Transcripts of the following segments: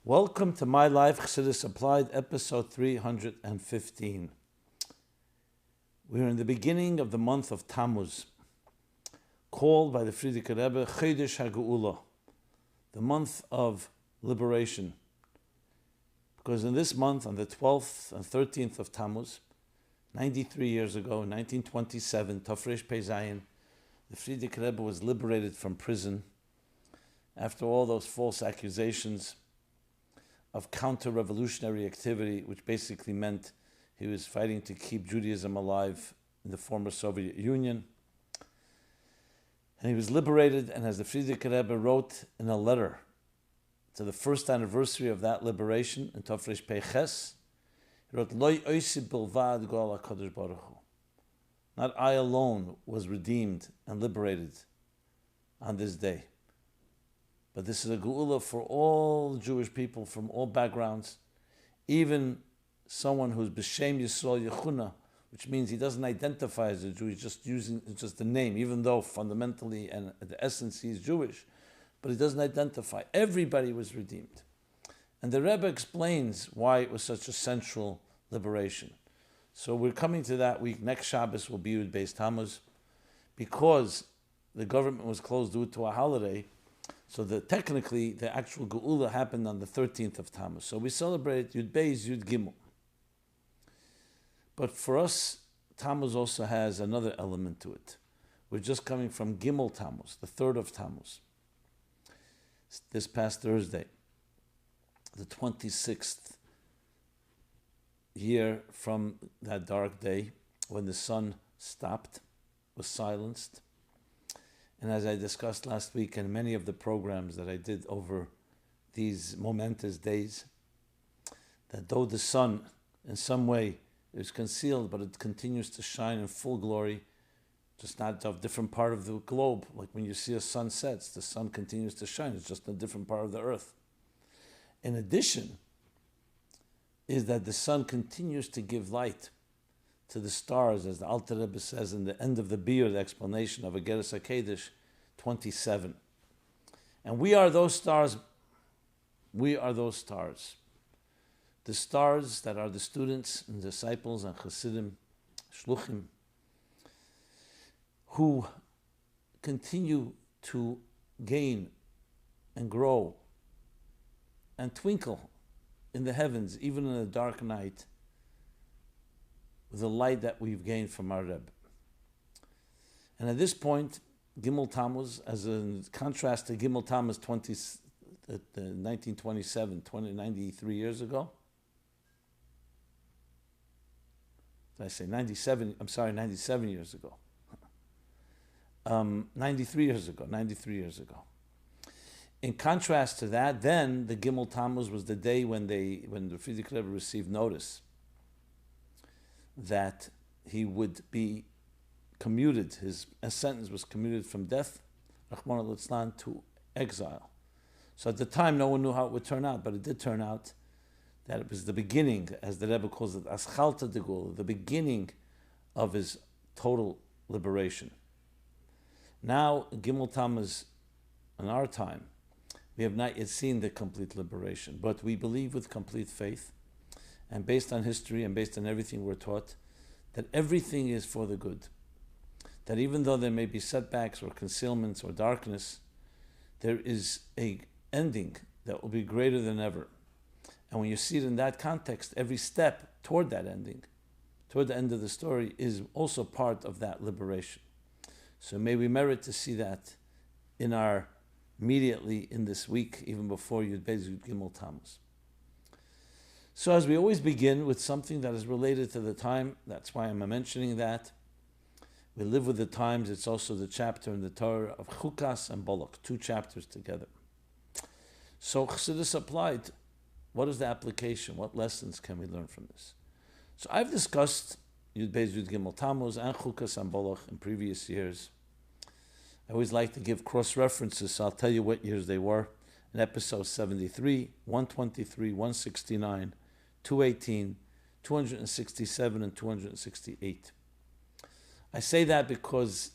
Welcome to MyLife, Chassidus Applied, episode 315. We're in the beginning of the month of Tammuz, called by the Frierdiker Rebbe Chodesh HaGeula, the month of liberation. Because in this month, on the 12th and 13th of Tammuz, 93 years ago, in 1927, Tafresh Pei Zayin, the Frierdiker Rebbe was liberated from prison after all those false accusations of counter-revolutionary activity, which basically meant he was fighting to keep Judaism alive in the former Soviet Union. And he was liberated, and as the Frierdiker Rebbe wrote in a letter to the first anniversary of that liberation, in Tafresh Pei Ches, he wrote, Loi oisi bilvad goal HaKadosh Baruch Hu. Not I alone was redeemed and liberated on this day, but this is a geula for all Jewish people from all backgrounds, even someone who's b'shem Yisrael Yechuna, which means he doesn't identify as a Jew, he's just using just the name, even though fundamentally and at the essence he's Jewish, but he doesn't identify. Everybody was redeemed. And the Rebbe explains why it was such a central liberation. So we're coming to that week. Next Shabbos will be with Beis Tammuz, because the government was closed due to a holiday. So technically, the actual Geula happened on the 13th of Tammuz. So we celebrate Yud Beis, Yud Gimel. But for us, Tammuz also has another element to it. We're just coming from Gimmel Tammuz, the 3rd of Tammuz. This past Thursday, the 26th year from that dark day when the sun stopped, was silenced. And as I discussed last week in many of the programs that I did over these momentous days, that though the sun in some way is concealed, but it continues to shine in full glory, just not of a different part of the globe. Like when you see a sunset, the sun continues to shine. It's just a different part of the earth. In addition, is that the sun continues to give light to the stars, as the Alter Rebbe says in the end of the Biur, the explanation of Ageres HaKedesh 27. And we are those stars. We are those stars. The stars that are the students and disciples and Chassidim, Shluchim, who continue to gain and grow and twinkle in the heavens, even in a dark night, with the light that we've gained from our Rebbe. And at this point, Gimel Tammuz, as a contrast to Gimel Thomas 1927, 93 years ago. Did I say 97? I'm sorry, 97 years ago. 93 years ago. In contrast to that, then the Gimel Tammuz was the day when the Frierdiker Rebbe received notice that he would be commuted, his sentence was commuted from death, Rahman al-Islam, to exile. So at the time, no one knew how it would turn out, but it did turn out that it was the beginning, as the Rebbe calls it, Aschalta de Gula, the beginning of his total liberation. Now, Gimel Tammuz, in our time, we have not yet seen the complete liberation, but we believe with complete faith, and based on history and based on everything we're taught, that everything is for the good. That even though there may be setbacks or concealments or darkness, there is an ending that will be greater than ever. And when you see it in that context, every step toward that ending, toward the end of the story, is also part of that liberation. So may we merit to see that in our immediately in this week, even before Yud Beis Yud Gimel Tammuz. So as we always begin with something that is related to the time, that's why I'm mentioning that. We live with the times. It's also the chapter in the Torah of Chukas-Balak, 2 chapters together. So Chassidus Applied, what is the application? What lessons can we learn from this? So I've discussed Yud Beis Yud Gimel Tammuz and Chukas-Balak in previous years. I always like to give cross-references, so I'll tell you what years they were. In episode 73, 123, 169, 218, 267, and 268. I say that because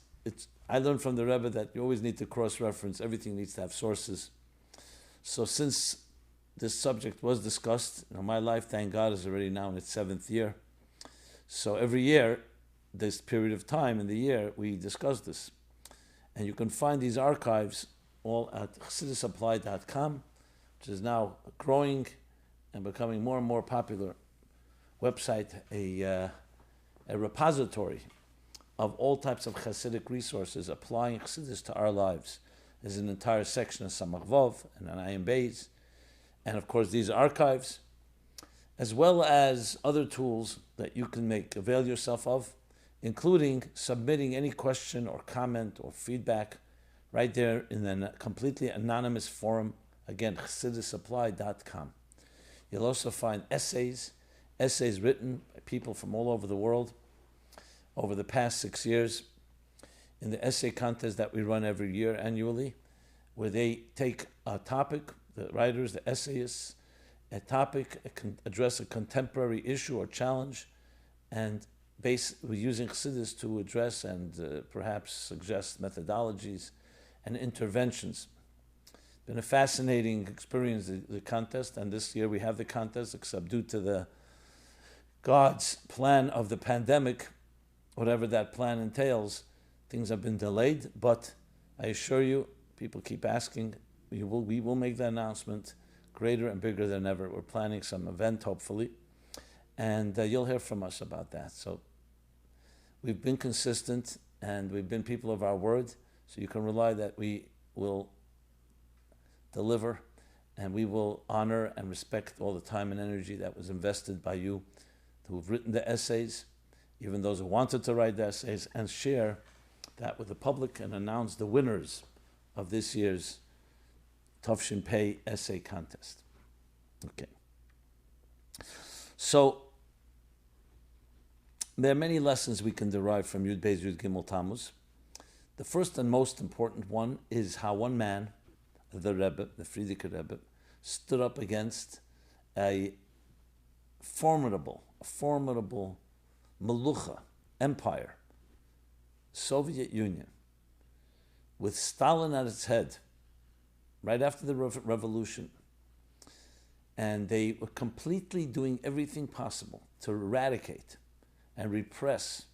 I learned from the Rebbe that you always need to cross-reference. Everything needs to have sources. So since this subject was discussed. MyLife, thank God, is already now in its 7th year. So every year, this period of time in the year, we discuss this. And you can find these archives all at ChassidusApplied.com, which is now growing and becoming more and more popular website, a repository of all types of Chassidic resources applying Chassidus to our lives. There's an entire section of Samach Vav and an Ayin Beis, and of course these archives, as well as other tools that you can avail yourself of, including submitting any question or comment or feedback right there in a completely anonymous forum. Again, ChassidusApplied.com. You'll also find essays written by people from all over the world over the past 6 years in the essay contest that we run every year annually, where they take a topic, the writers, the essayists, a topic, address a contemporary issue or challenge, and we're using Chassidus to address and perhaps suggest methodologies and interventions. Been a fascinating experience, the contest, and this year we have the contest, except due to the God's plan of the pandemic, whatever that plan entails, things have been delayed, but I assure you, people keep asking, we will make the announcement greater and bigger than ever. We're planning some event, hopefully, and you'll hear from us about that. So we've been consistent, and we've been people of our word, so you can rely that we will deliver, and we will honor and respect all the time and energy that was invested by you who have written the essays, even those who wanted to write the essays, and share that with the public and announce the winners of this year's Tavshin Pei essay contest. Okay. So there are many lessons we can derive from Yud Beis Yud Gimmel Tammuz. The first and most important one is how one man, the Rebbe, the Frierdiker Rebbe, stood up against a formidable Melucha, empire, Soviet Union, with Stalin at its head, right after the revolution. And they were completely doing everything possible to eradicate and repress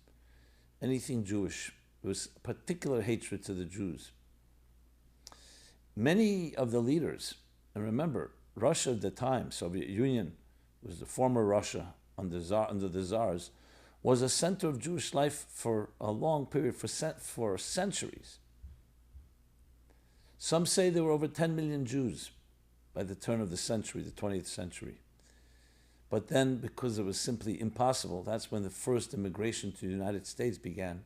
anything Jewish. There was particular hatred to the Jews. Many of the leaders, and remember, Russia at the time, Soviet Union, was the former Russia under the Tsars, was a center of Jewish life for a long period, for centuries. Some say there were over 10 million Jews by the turn of the century, the 20th century. But then, because it was simply impossible, that's when the first immigration to the United States began,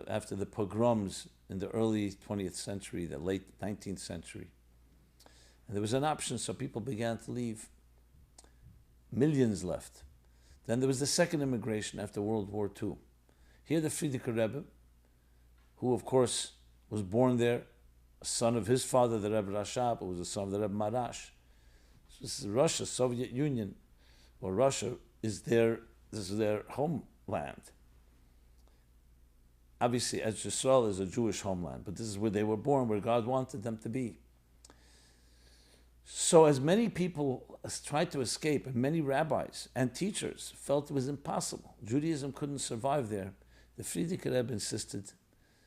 after the pogroms in the early 20th century, the late 19th century. And there was an option, so people began to leave. Millions left. Then there was the second immigration after World War II. Here the Frierdiker Rebbe, who of course was born there, a son of his father, the Rebbe Rashab, who was the son of the Rebbe Marash. So this is Russia, Soviet Union, or Russia this is their homeland. Obviously, Eretz Yisrael is a Jewish homeland, but this is where they were born, where God wanted them to be. So as many people tried to escape, and many rabbis and teachers felt it was impossible, Judaism couldn't survive there, the Frierdiker Rebbe insisted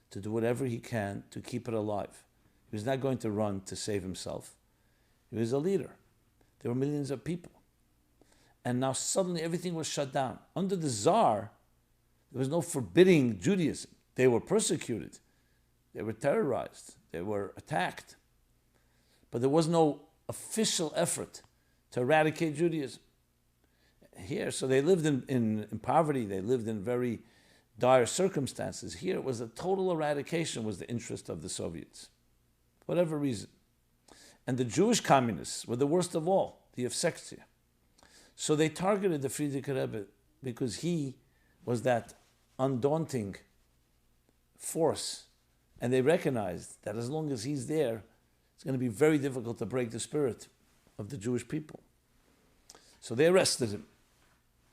to do whatever he can to keep it alive. He was not going to run to save himself. He was a leader. There were millions of people. And now suddenly everything was shut down. Under the Tsar, there was no forbidding Judaism. They were persecuted. They were terrorized. They were attacked. But there was no official effort to eradicate Judaism. Here, so they lived in poverty. They lived in very dire circumstances. Here, it was a total eradication was the interest of the Soviets, whatever reason. And the Jewish communists were the worst of all, the Yevsektia. So they targeted the Frierdiker Rebbe because he was that undaunting force. And they recognized that as long as he's there, it's going to be very difficult to break the spirit of the Jewish people. So they arrested him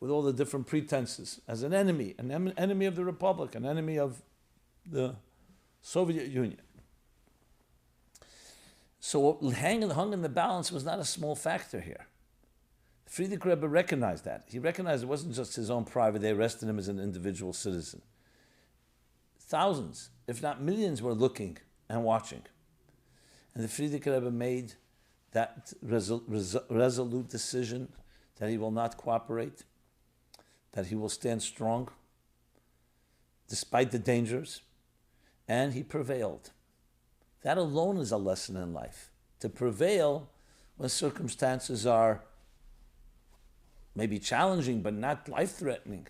with all the different pretenses as an enemy of the Republic, an enemy of the Soviet Union. So what hung in the balance was not a small factor here. Friedrich Rebbe recognized that. He recognized it wasn't just his own private. They arrested him as an individual citizen. Thousands, if not millions, were looking and watching. And the Friedrich Rebbe made that resolute decision that he will not cooperate, that he will stand strong despite the dangers, and he prevailed. That alone is a lesson in life. To prevail when circumstances are maybe challenging but not life-threatening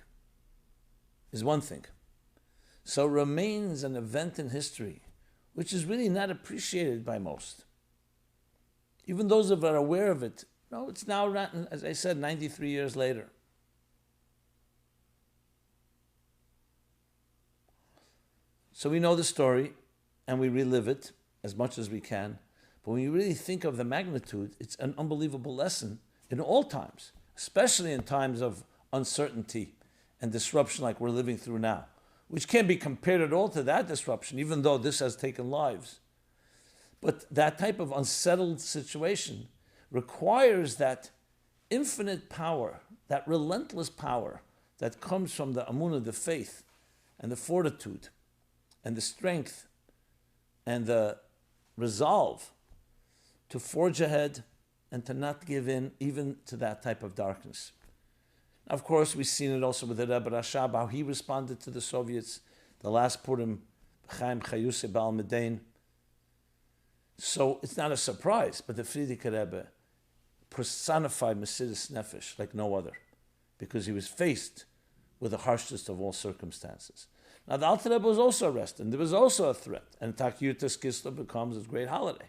is one thing. So remains an event in history which is really not appreciated by most. Even those that are aware of it, no, it's now, as I said, 93 years later. So we know the story and we relive it as much as we can. But when you really think of the magnitude, it's an unbelievable lesson in all times, especially in times of uncertainty and disruption like we're living through now, which can't be compared at all to that disruption, even though this has taken lives. But that type of unsettled situation requires that infinite power, that relentless power that comes from the amunah, the faith, and the fortitude, and the strength, and the resolve to forge ahead and to not give in even to that type of darkness. Of course, we've seen it also with the Rebbe Rashab, how he responded to the Soviets, the last Purim, Chaim Chayuse Baal Medain. So it's not a surprise, but the Friedrich Rebbe personified Mesidus Nefesh like no other, because he was faced with the harshest of all circumstances. Now, the Alter Rebbe was also arrested, and there was also a threat, and Tak Yutas Kislev becomes his great holiday.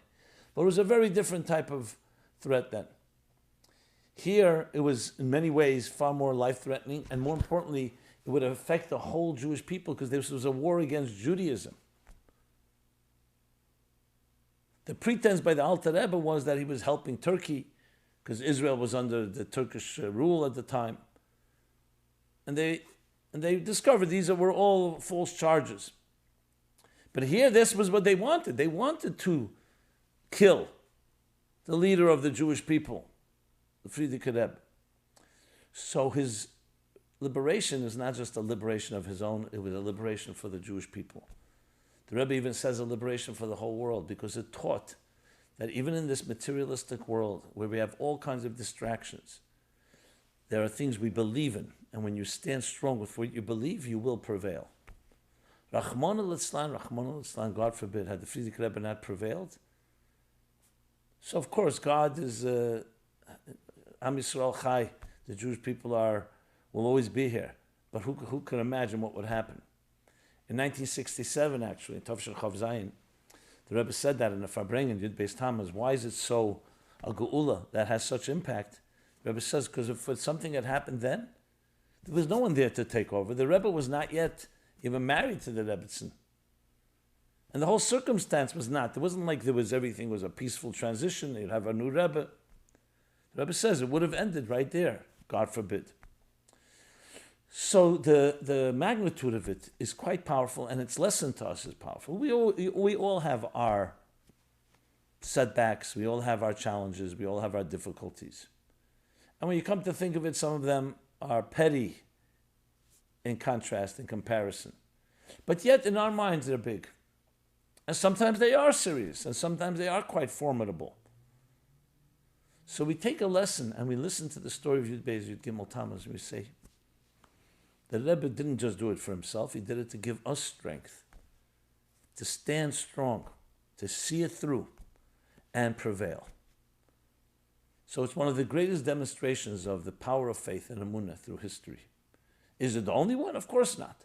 But it was a very different type of threat then. Here, it was in many ways far more life-threatening, and more importantly, it would affect the whole Jewish people because this was a war against Judaism. The pretense by the Alter Rebbe was that he was helping Turkey because Israel was under the Turkish rule at the time. And they discovered these were all false charges. But here, this was what they wanted. They wanted to kill the leader of the Jewish people, the Friedrich Rebbe. So his liberation is not just a liberation of his own, it was a liberation for the Jewish people. The Rebbe even says a liberation for the whole world, because it taught that even in this materialistic world where we have all kinds of distractions, there are things we believe in, and when you stand strong with what you believe, you will prevail. Rahman al-Islam, God forbid, had the Friedrich Rebbe not prevailed. So of course, God is Am Yisrael Chai. The Jewish people will always be here. But who can imagine what would happen? In 1967, actually, in Tov Shel Chav Zayin, the Rebbe said that in the Farbrengen, Yud Beis Tammuz. Why is it so a geula that has such impact? The Rebbe says because if it's something that happened then, there was no one there to take over. The Rebbe was not yet even married to the Rebbetzin. And the whole circumstance was not. It wasn't like everything was a peaceful transition. You'd have a new Rebbe. The Rebbe says it would have ended right there, God forbid. So the magnitude of it is quite powerful, and its lesson to us is powerful. We all have our setbacks, we all have our challenges, we all have our difficulties. And when you come to think of it, some of them are petty in contrast, in comparison. But yet, in our minds, they're big. And sometimes they are serious, and sometimes they are quite formidable. So we take a lesson, and we listen to the story of Yud Beis Yud Gimel Thomas, and we say, the Rebbe didn't just do it for himself, he did it to give us strength, to stand strong, to see it through, and prevail. So it's one of the greatest demonstrations of the power of faith and emunah through history. Is it the only one? Of course not.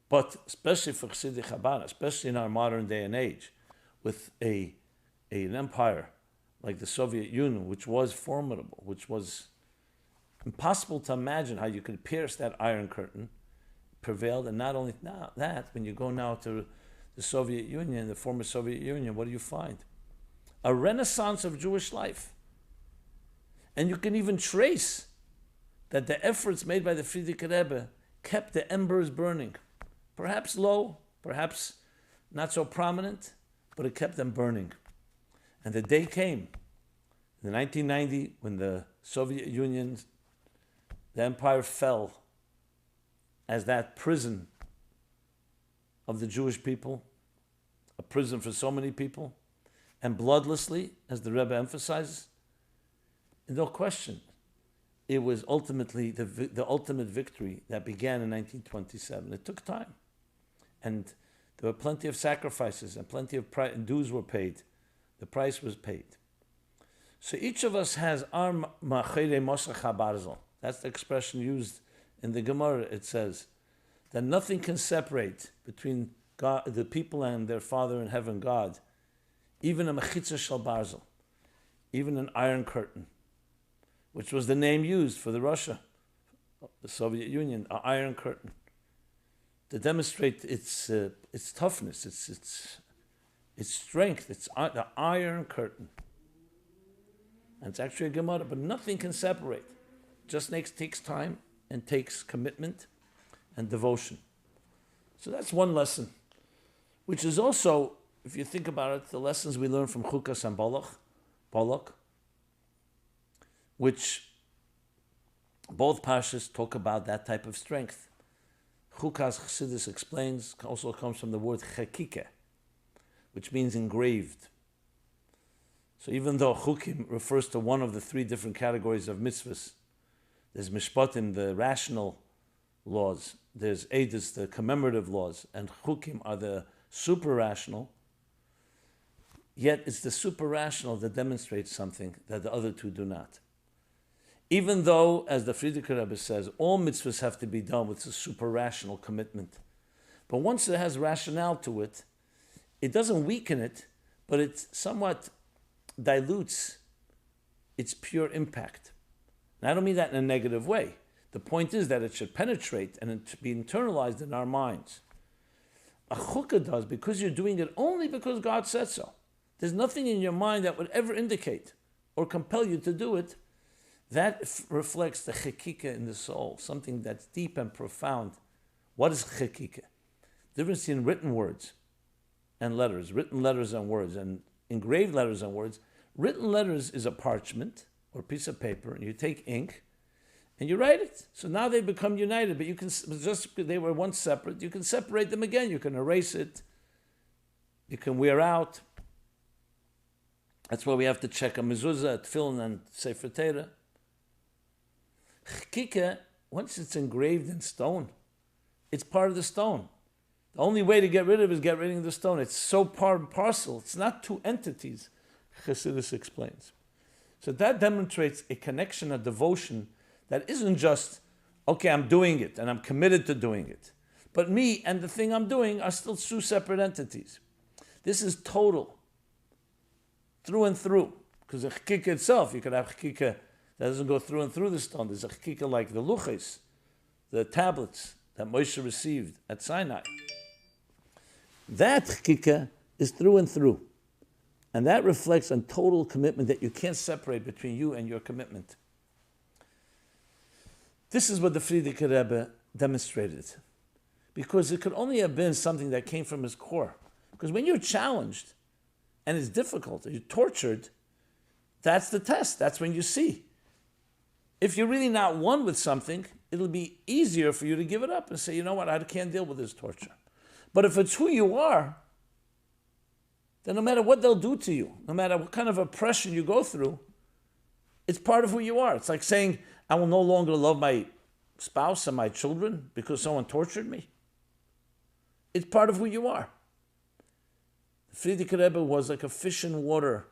But especially for Chassidic Chabad, especially in our modern day and age, with an empire like the Soviet Union, which was formidable, which was impossible to imagine how you could pierce that iron curtain, prevailed. And not only that, when you go now to the Soviet Union, the former Soviet Union, what do you find? A renaissance of Jewish life. And you can even trace that the efforts made by the Friedrich Rebbe kept the embers burning. Perhaps low, perhaps not so prominent, but it kept them burning. And the day came, in 1990, when the Soviet Union, the empire fell as that prison of the Jewish people, a prison for so many people, and bloodlessly, as the Rebbe emphasizes, no question, it was ultimately the ultimate victory that began in 1927. It took time. And there were plenty of sacrifices and plenty of dues were paid. The price was paid. So each of us has our ma'achere mosach habarzel. That's the expression used in the Gemara. It says that nothing can separate between God, the people and their Father in heaven, God, even a mechitza shel barzel, even an iron curtain, which was the name used for the Russia, the Soviet Union, an iron curtain, to demonstrate its toughness, its strength. It's the iron curtain. And it's actually a Gemara, but nothing can separate. It just takes time and takes commitment and devotion. So that's one lesson, which is also, if you think about it, the lessons we learn from Chukas-Balak, which both parshas talk about that type of strength. Chukas, Chassidus explains, also comes from the word chekike, which means engraved. So even though chukim refers to one of the three different categories of mitzvahs, there's mishpatim, the rational laws, there's edus, the commemorative laws, and chukim are the super-rational, yet it's the super-rational that demonstrates something that the other two do not. Even though, as the Frierdiker Rebbe says, all mitzvahs have to be done with a super-rational commitment. But once it has rationale to it, it doesn't weaken it, but it somewhat dilutes its pure impact. And I don't mean that in a negative way. The point is that it should penetrate and it should be internalized in our minds. A chukah does because you're doing it only because God said so. There's nothing in your mind that would ever indicate or compel you to do it. That reflects the chekika in the soul, something that's deep and profound. What is chekika? The difference in written words and letters, written letters and words, and engraved letters and words. Written letters is a parchment or piece of paper, and you take ink and you write it. So now they become united, but you can just they were once separate. You can separate them again. You can erase it. You can wear out. That's why we have to check a mezuzah, tefillin, and sefer Torah. Chekika, once it's engraved in stone, it's part of the stone. The only way to get rid of it is get rid of the stone. It's so part and parcel. It's not two entities, Chassidus explains. So that demonstrates a connection, a devotion that isn't just, okay, I'm doing it and I'm committed to doing it. But me and the thing I'm doing are still two separate entities. This is total, through and through. Because a chekika itself, you could have chekika that doesn't go through and through the stone. There's a chekika like the luches, the tablets that Moshe received at Sinai. That chekika is through and through. And that reflects on total commitment that you can't separate between you and your commitment. This is what the Frierdiker Rebbe demonstrated. Because it could only have been something that came from his core. Because when you're challenged, and it's difficult, you're tortured, that's the test. That's when you see. If you're really not one with something, it'll be easier for you to give it up and say, you know what, I can't deal with this torture. But if it's who you are, then no matter what they'll do to you, no matter what kind of oppression you go through, it's part of who you are. It's like saying, I will no longer love my spouse and my children because someone tortured me. It's part of who you are. The Frierdiker Rebbe was like a fish in water,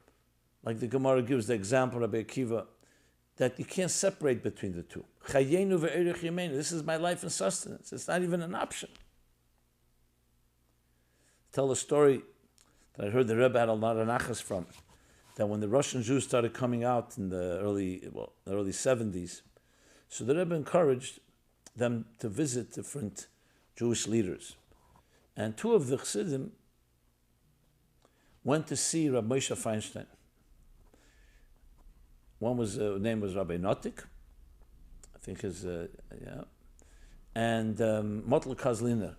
like the Gemara gives the example, Rabbi Akiva, that you can't separate between the two. Chayenu ve'erich yameinu. This is my life and sustenance. It's not even an option. Tell a story that I heard the Rebbe had a lot of nachas from, that when the Russian Jews started coming out in the early 70s, so the Rebbe encouraged them to visit different Jewish leaders. And two of the Chassidim went to see Rabbi Moshe Feinstein. One was name was Rabbi Notik, I think his and Motl Kazliner.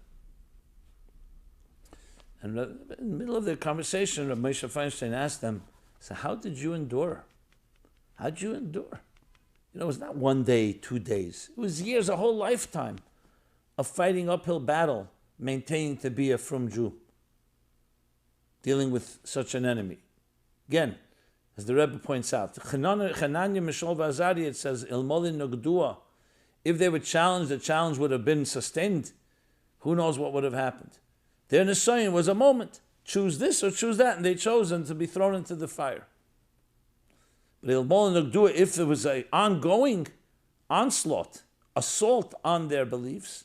And in the middle of their conversation, Rabbi Moshe Feinstein asked them So how did you endure? How did you endure? It was not 1 day, 2 days. It was years, a whole lifetime of fighting uphill battle, maintaining to be a frum Jew, dealing with such an enemy. Again, as the Rebbe points out, Chananya, Mishol, V'Azariah, it says, Ilmolin Nogdua. If they were challenged, the challenge would have been sustained. Who knows what would have happened? Their Nisayon was a moment. Choose this or choose that, and they chose them to be thrown into the fire. But Ilmolin Nogdua, if there was an ongoing onslaught, assault on their beliefs,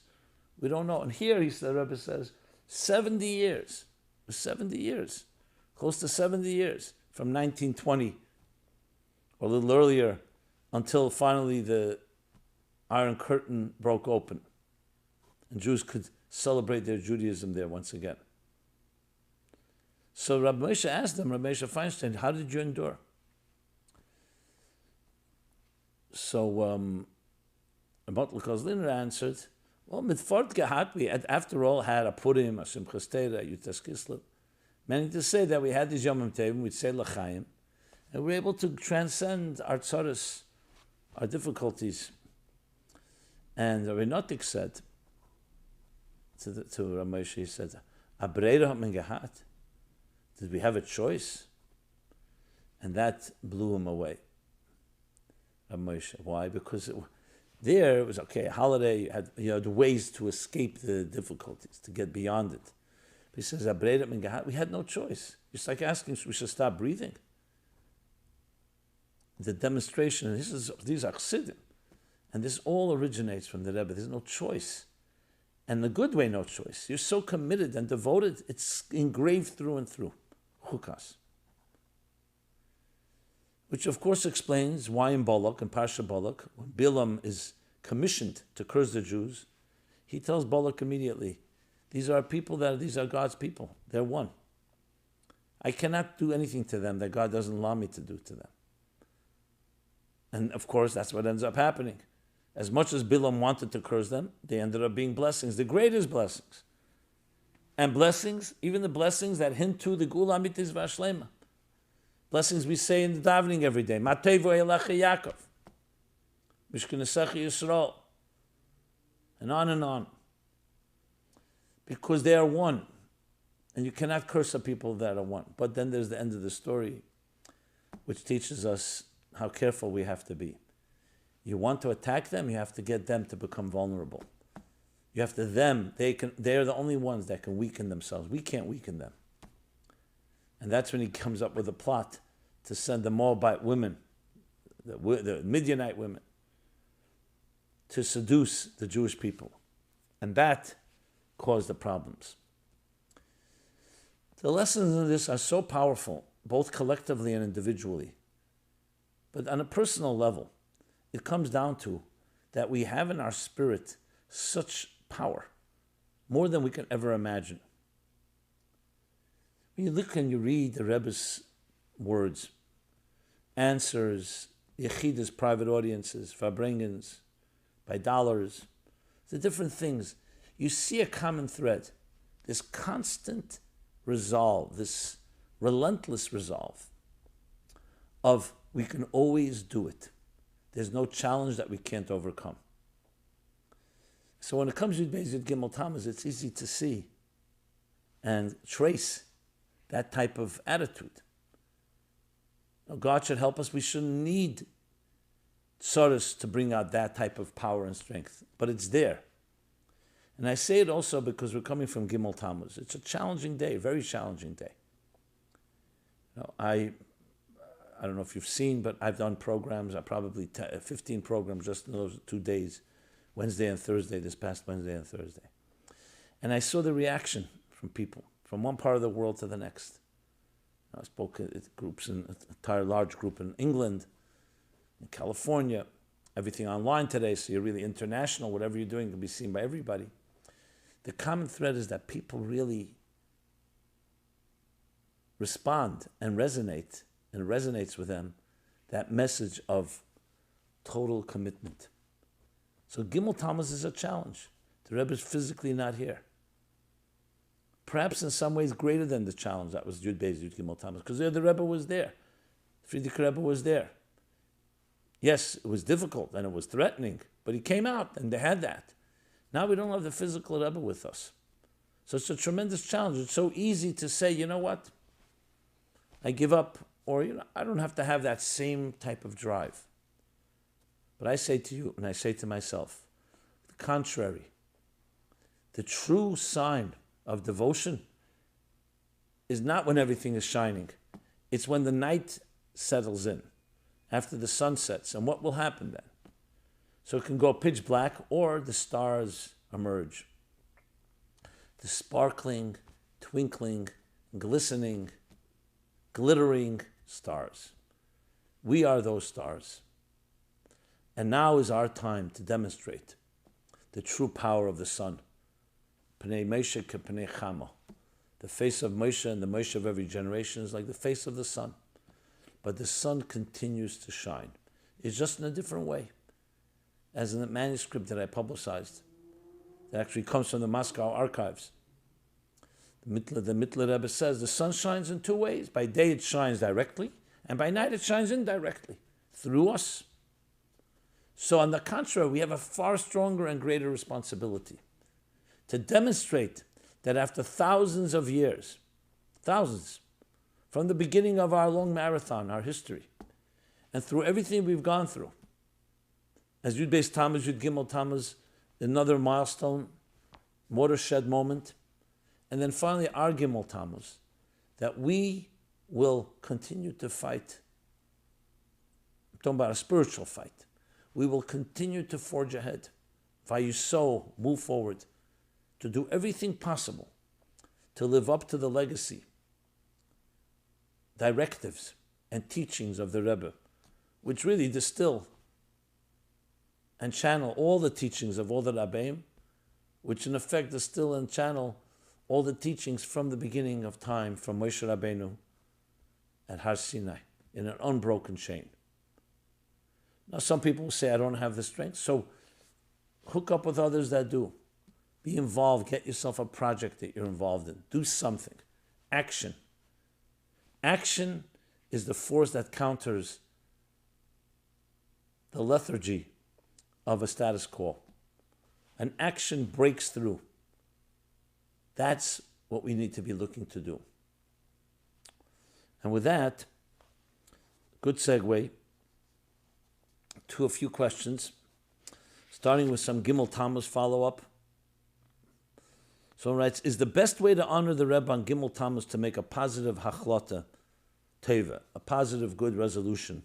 we don't know. And here, the Rebbe says, 70 years. 70 years. Close to 70 years. From 1920, or a little earlier, until finally the Iron Curtain broke open. And Jews could celebrate their Judaism there once again. So Rabbi Moshe asked them, Rabbi Moshe Feinstein, how did you endure? So Rabbi Kozliner answered, well, mit fort gehat, we had, after all, had a Purim, a Simchas Torah, a Yutas Kislev. Meaning to say that we had these Yom Tov, we'd say L'chaim, and we were able to transcend our tzaras, our difficulties. And the Renotik said to Ramesh, he said, Abreira hat man gehat. Did we have a choice? And that blew him away. Ramesh. Why? Because there it was okay, a holiday, you had ways to escape the difficulties, to get beyond it. He says, we had no choice. It's like asking we should stop breathing. The demonstration, these are Chassidim, and this all originates from the Rebbe. There's no choice. And the good way, no choice. You're so committed and devoted, it's engraved through and through. Chukas. Which of course explains why in Balak, in Parsha Balak, when Bilam is commissioned to curse the Jews, he tells Balak immediately, these are God's people. They're one. I cannot do anything to them that God doesn't allow me to do to them. And of course, that's what ends up happening. As much as Bilam wanted to curse them, they ended up being blessings, the greatest blessings. And blessings, even the blessings that hint to the Gula Mitis Vashlema. Blessings we say in the davening every day. Matevo Elacha Yaakov. Mishkanesecha Yisrael. And on and on. Because they are one. And you cannot curse a people that are one. But then there's the end of the story, which teaches us how careful we have to be. You want to attack them, you have to get them to become vulnerable. You have to they're the only ones that can weaken themselves. We can't weaken them. And that's when he comes up with a plot to send the Moabite women, the Midianite women, to seduce the Jewish people. And that caused the problems. The lessons in this are so powerful, both collectively and individually. But on a personal level, it comes down to that we have in our spirit such power, more than we can ever imagine. When you look and you read the Rebbe's words, answers, Yechidas, private audiences, Farbrengens, by dollars, the different things, you see a common thread, this constant resolve, this relentless resolve of we can always do it. There's no challenge that we can't overcome. So when it comes to Gimel Thomas, it's easy to see and trace that type of attitude. God should help us. We shouldn't need tzaras to bring out that type of power and strength, but it's there. And I say it also because we're coming from Gimmel Tammuz. It's a challenging day, very challenging day. I don't know if you've seen, but I've done programs, 15 programs just in those 2 days, Wednesday and Thursday, this past Wednesday and Thursday. And I saw the reaction from people, from one part of the world to the next. I spoke at groups, an entire large group in England, in California, everything online today, so you're really international. Whatever you're doing can be seen by everybody. The common thread is that people really respond and resonate, and it resonates with them, that message of total commitment. So Gimel Thomas is a challenge. The Rebbe is physically not here. Perhaps in some ways greater than the challenge that was Yud Beis Yud Gimel Thomas, because the Rebbe was there. Frierdiker Rebbe was there. Yes, it was difficult and it was threatening, but he came out and they had that. Now we don't have the physical Rebbe with us. So it's a tremendous challenge. It's so easy to say, you know what, I give up, or I don't have to have that same type of drive. But I say to you, and I say to myself, the contrary. The true sign of devotion is not when everything is shining. It's when the night settles in, after the sun sets. And what will happen then? So it can go pitch black, or the stars emerge. The sparkling, twinkling, glistening, glittering stars. We are those stars. And now is our time to demonstrate the true power of the sun. Pnei Moshe ke pnei Chama. The face of Moshe and the Moshe of every generation is like the face of the sun. But the sun continues to shine. It's just in a different way. As in the manuscript that I publicized, that actually comes from the Moscow archives. The Mittler Rebbe says the sun shines in two ways. By day it shines directly, and by night it shines indirectly, through us. So on the contrary, we have a far stronger and greater responsibility to demonstrate that after thousands of years, thousands, from the beginning of our long marathon, our history, and through everything we've gone through, as Yud Tammuz, Gimel Thomas, another milestone, watershed moment, and then finally our Gimel Tammuz, that we will continue to fight. I'm talking about a spiritual fight. We will continue to forge ahead. Vayuso, move forward, to do everything possible to live up to the legacy, directives, and teachings of the Rebbe, which really distill and channel all the teachings of all the Rabbeim, which in effect distill and channel all the teachings from the beginning of time, from Moshe Rabbeinu at Har Sinai, in an unbroken chain. Now some people will say, I don't have the strength, so hook up with others that do. Be involved, get yourself a project that you're involved in. Do something. Action. Action is the force that counters the lethargy of a status quo. An action breaks through. That's what we need to be looking to do. And with that, good segue to a few questions, starting with some Gimel Thomas follow-up. So he writes, is the best way to honor the Rebbe on Gimel Tammuz to make a positive hachlata teva, a positive good resolution,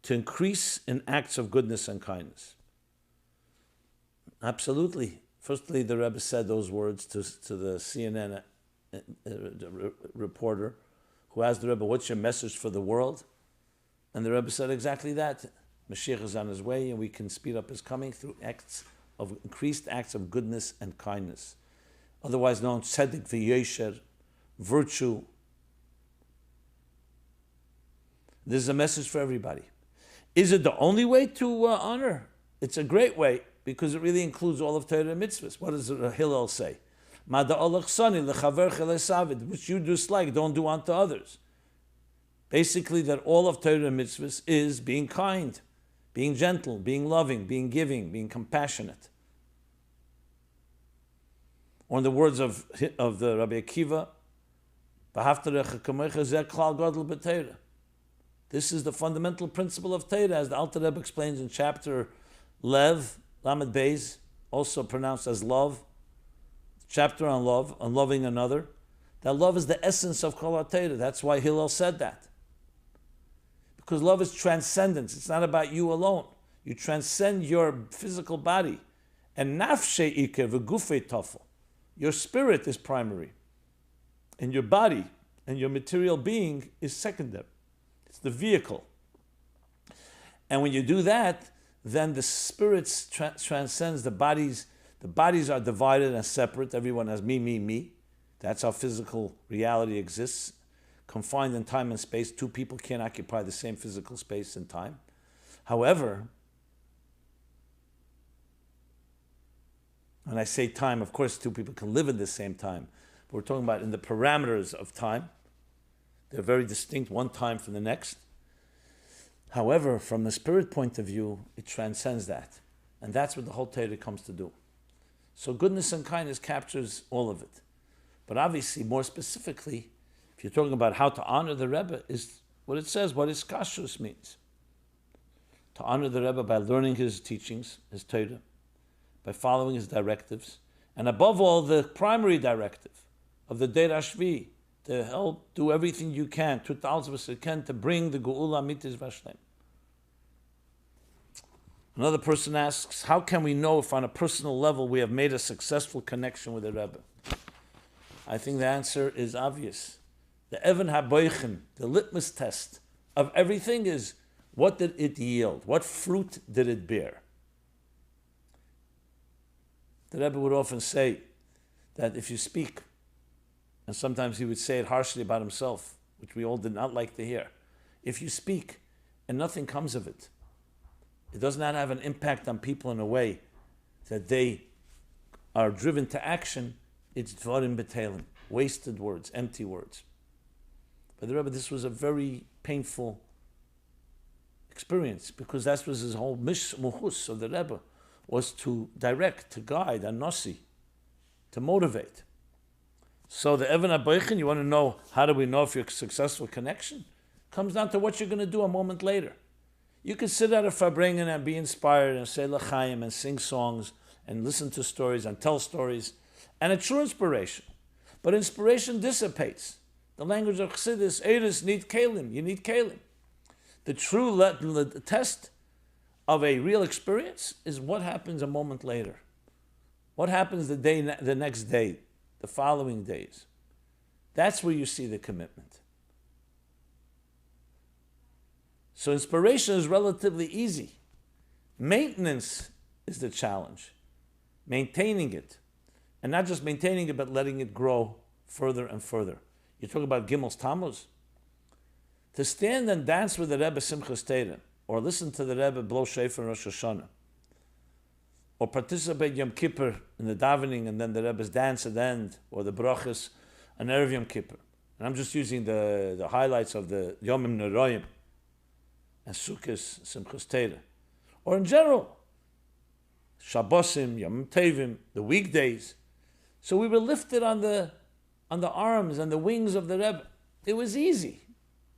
to increase in acts of goodness and kindness? Absolutely. Firstly, the Rebbe said those words to the CNN reporter who asked the Rebbe, what's your message for the world? And the Rebbe said exactly that. Mashiach is on his way, and we can speed up his coming through increased acts of goodness and kindness. Otherwise known tzedek v'yosher, virtue. This is a message for everybody. Is it the only way to honor? It's a great way, because it really includes all of Torah and mitzvahs. What does Hillel say? Which you dislike, don't do unto others. Basically, that all of Torah and mitzvahs is being kind, being gentle, being loving, being giving, being compassionate. Or in the words of the Rabbi Akiva, this is the fundamental principle of Torah, as the Alter Rebbe explains in chapter Lev, Lamed Beis, also pronounced as love, chapter on love, on loving another. That love is the essence of Kol HaTorah. That's why Hillel said that. Because love is transcendence. It's not about you alone. You transcend your physical body. And nafshe iker v'gufei tafel. Your spirit is primary. And your body and your material being is secondary. It's the vehicle. And when you do that, then the spirit transcends the bodies. The bodies are divided and separate. Everyone has me, me, me. That's how physical reality exists. Confined in time and space, two people can't occupy the same physical space and time. However, when I say time, of course, two people can live in the same time. But we're talking about in the parameters of time. They're very distinct, one time from the next. However, from the spirit point of view, it transcends that. And that's what the whole Torah comes to do. So goodness and kindness captures all of it. But obviously, more specifically, if you're talking about how to honor the Rebbe, is what it says, what his kashrus means. To honor the Rebbe by learning his teachings, his Torah, by following his directives, and above all, the primary directive of the Deir HaShvi, to help do everything you can, to bring the Geula Amitis Vashlem. Another person asks, how can we know if on a personal level we have made a successful connection with the Rebbe? I think the answer is obvious. The Even HaBoichen, the litmus test of everything is, what did it yield? What fruit did it bear? The Rebbe would often say that if you speak, and sometimes he would say it harshly about himself, which we all did not like to hear, if you speak and nothing comes of it, it does not have an impact on people in a way that they are driven to action, it's dvarim betelim, wasted words, empty words. But the Rebbe, this was a very painful experience, because that was his whole muchus of the Rebbe, was to direct, to guide, and nosi, to motivate. So the Even HaBoichen, you want to know, how do we know if you're a successful connection? Comes down to what you're going to do a moment later. You can sit at a farbrengen and be inspired and say l'chaim and sing songs and listen to stories and tell stories, and a true inspiration. But inspiration dissipates. The language of Chassidus, Eres need kalim. You need kalim. The true test of a real experience is what happens a moment later. What happens the next day, the following days. That's where you see the commitment. So inspiration is relatively easy. Maintenance is the challenge. Maintaining it. And not just maintaining it, but letting it grow further and further. You talk about Gimmel Tammuz. To stand and dance with the Rebbe Simchas Torah, or listen to the Rebbe blow shofar in Rosh Hashanah, or participate Yom Kippur in the davening and then the Rebbe's dance at the end, or the brachas on Erev Yom Kippur. And I'm just using the highlights of the Yomim Neroyim and Sukkos, Simchas Torah. Or in general, Shabbosim, Yom Tevim, the weekdays. So we were lifted on the arms and the wings of the Rebbe. It was easy.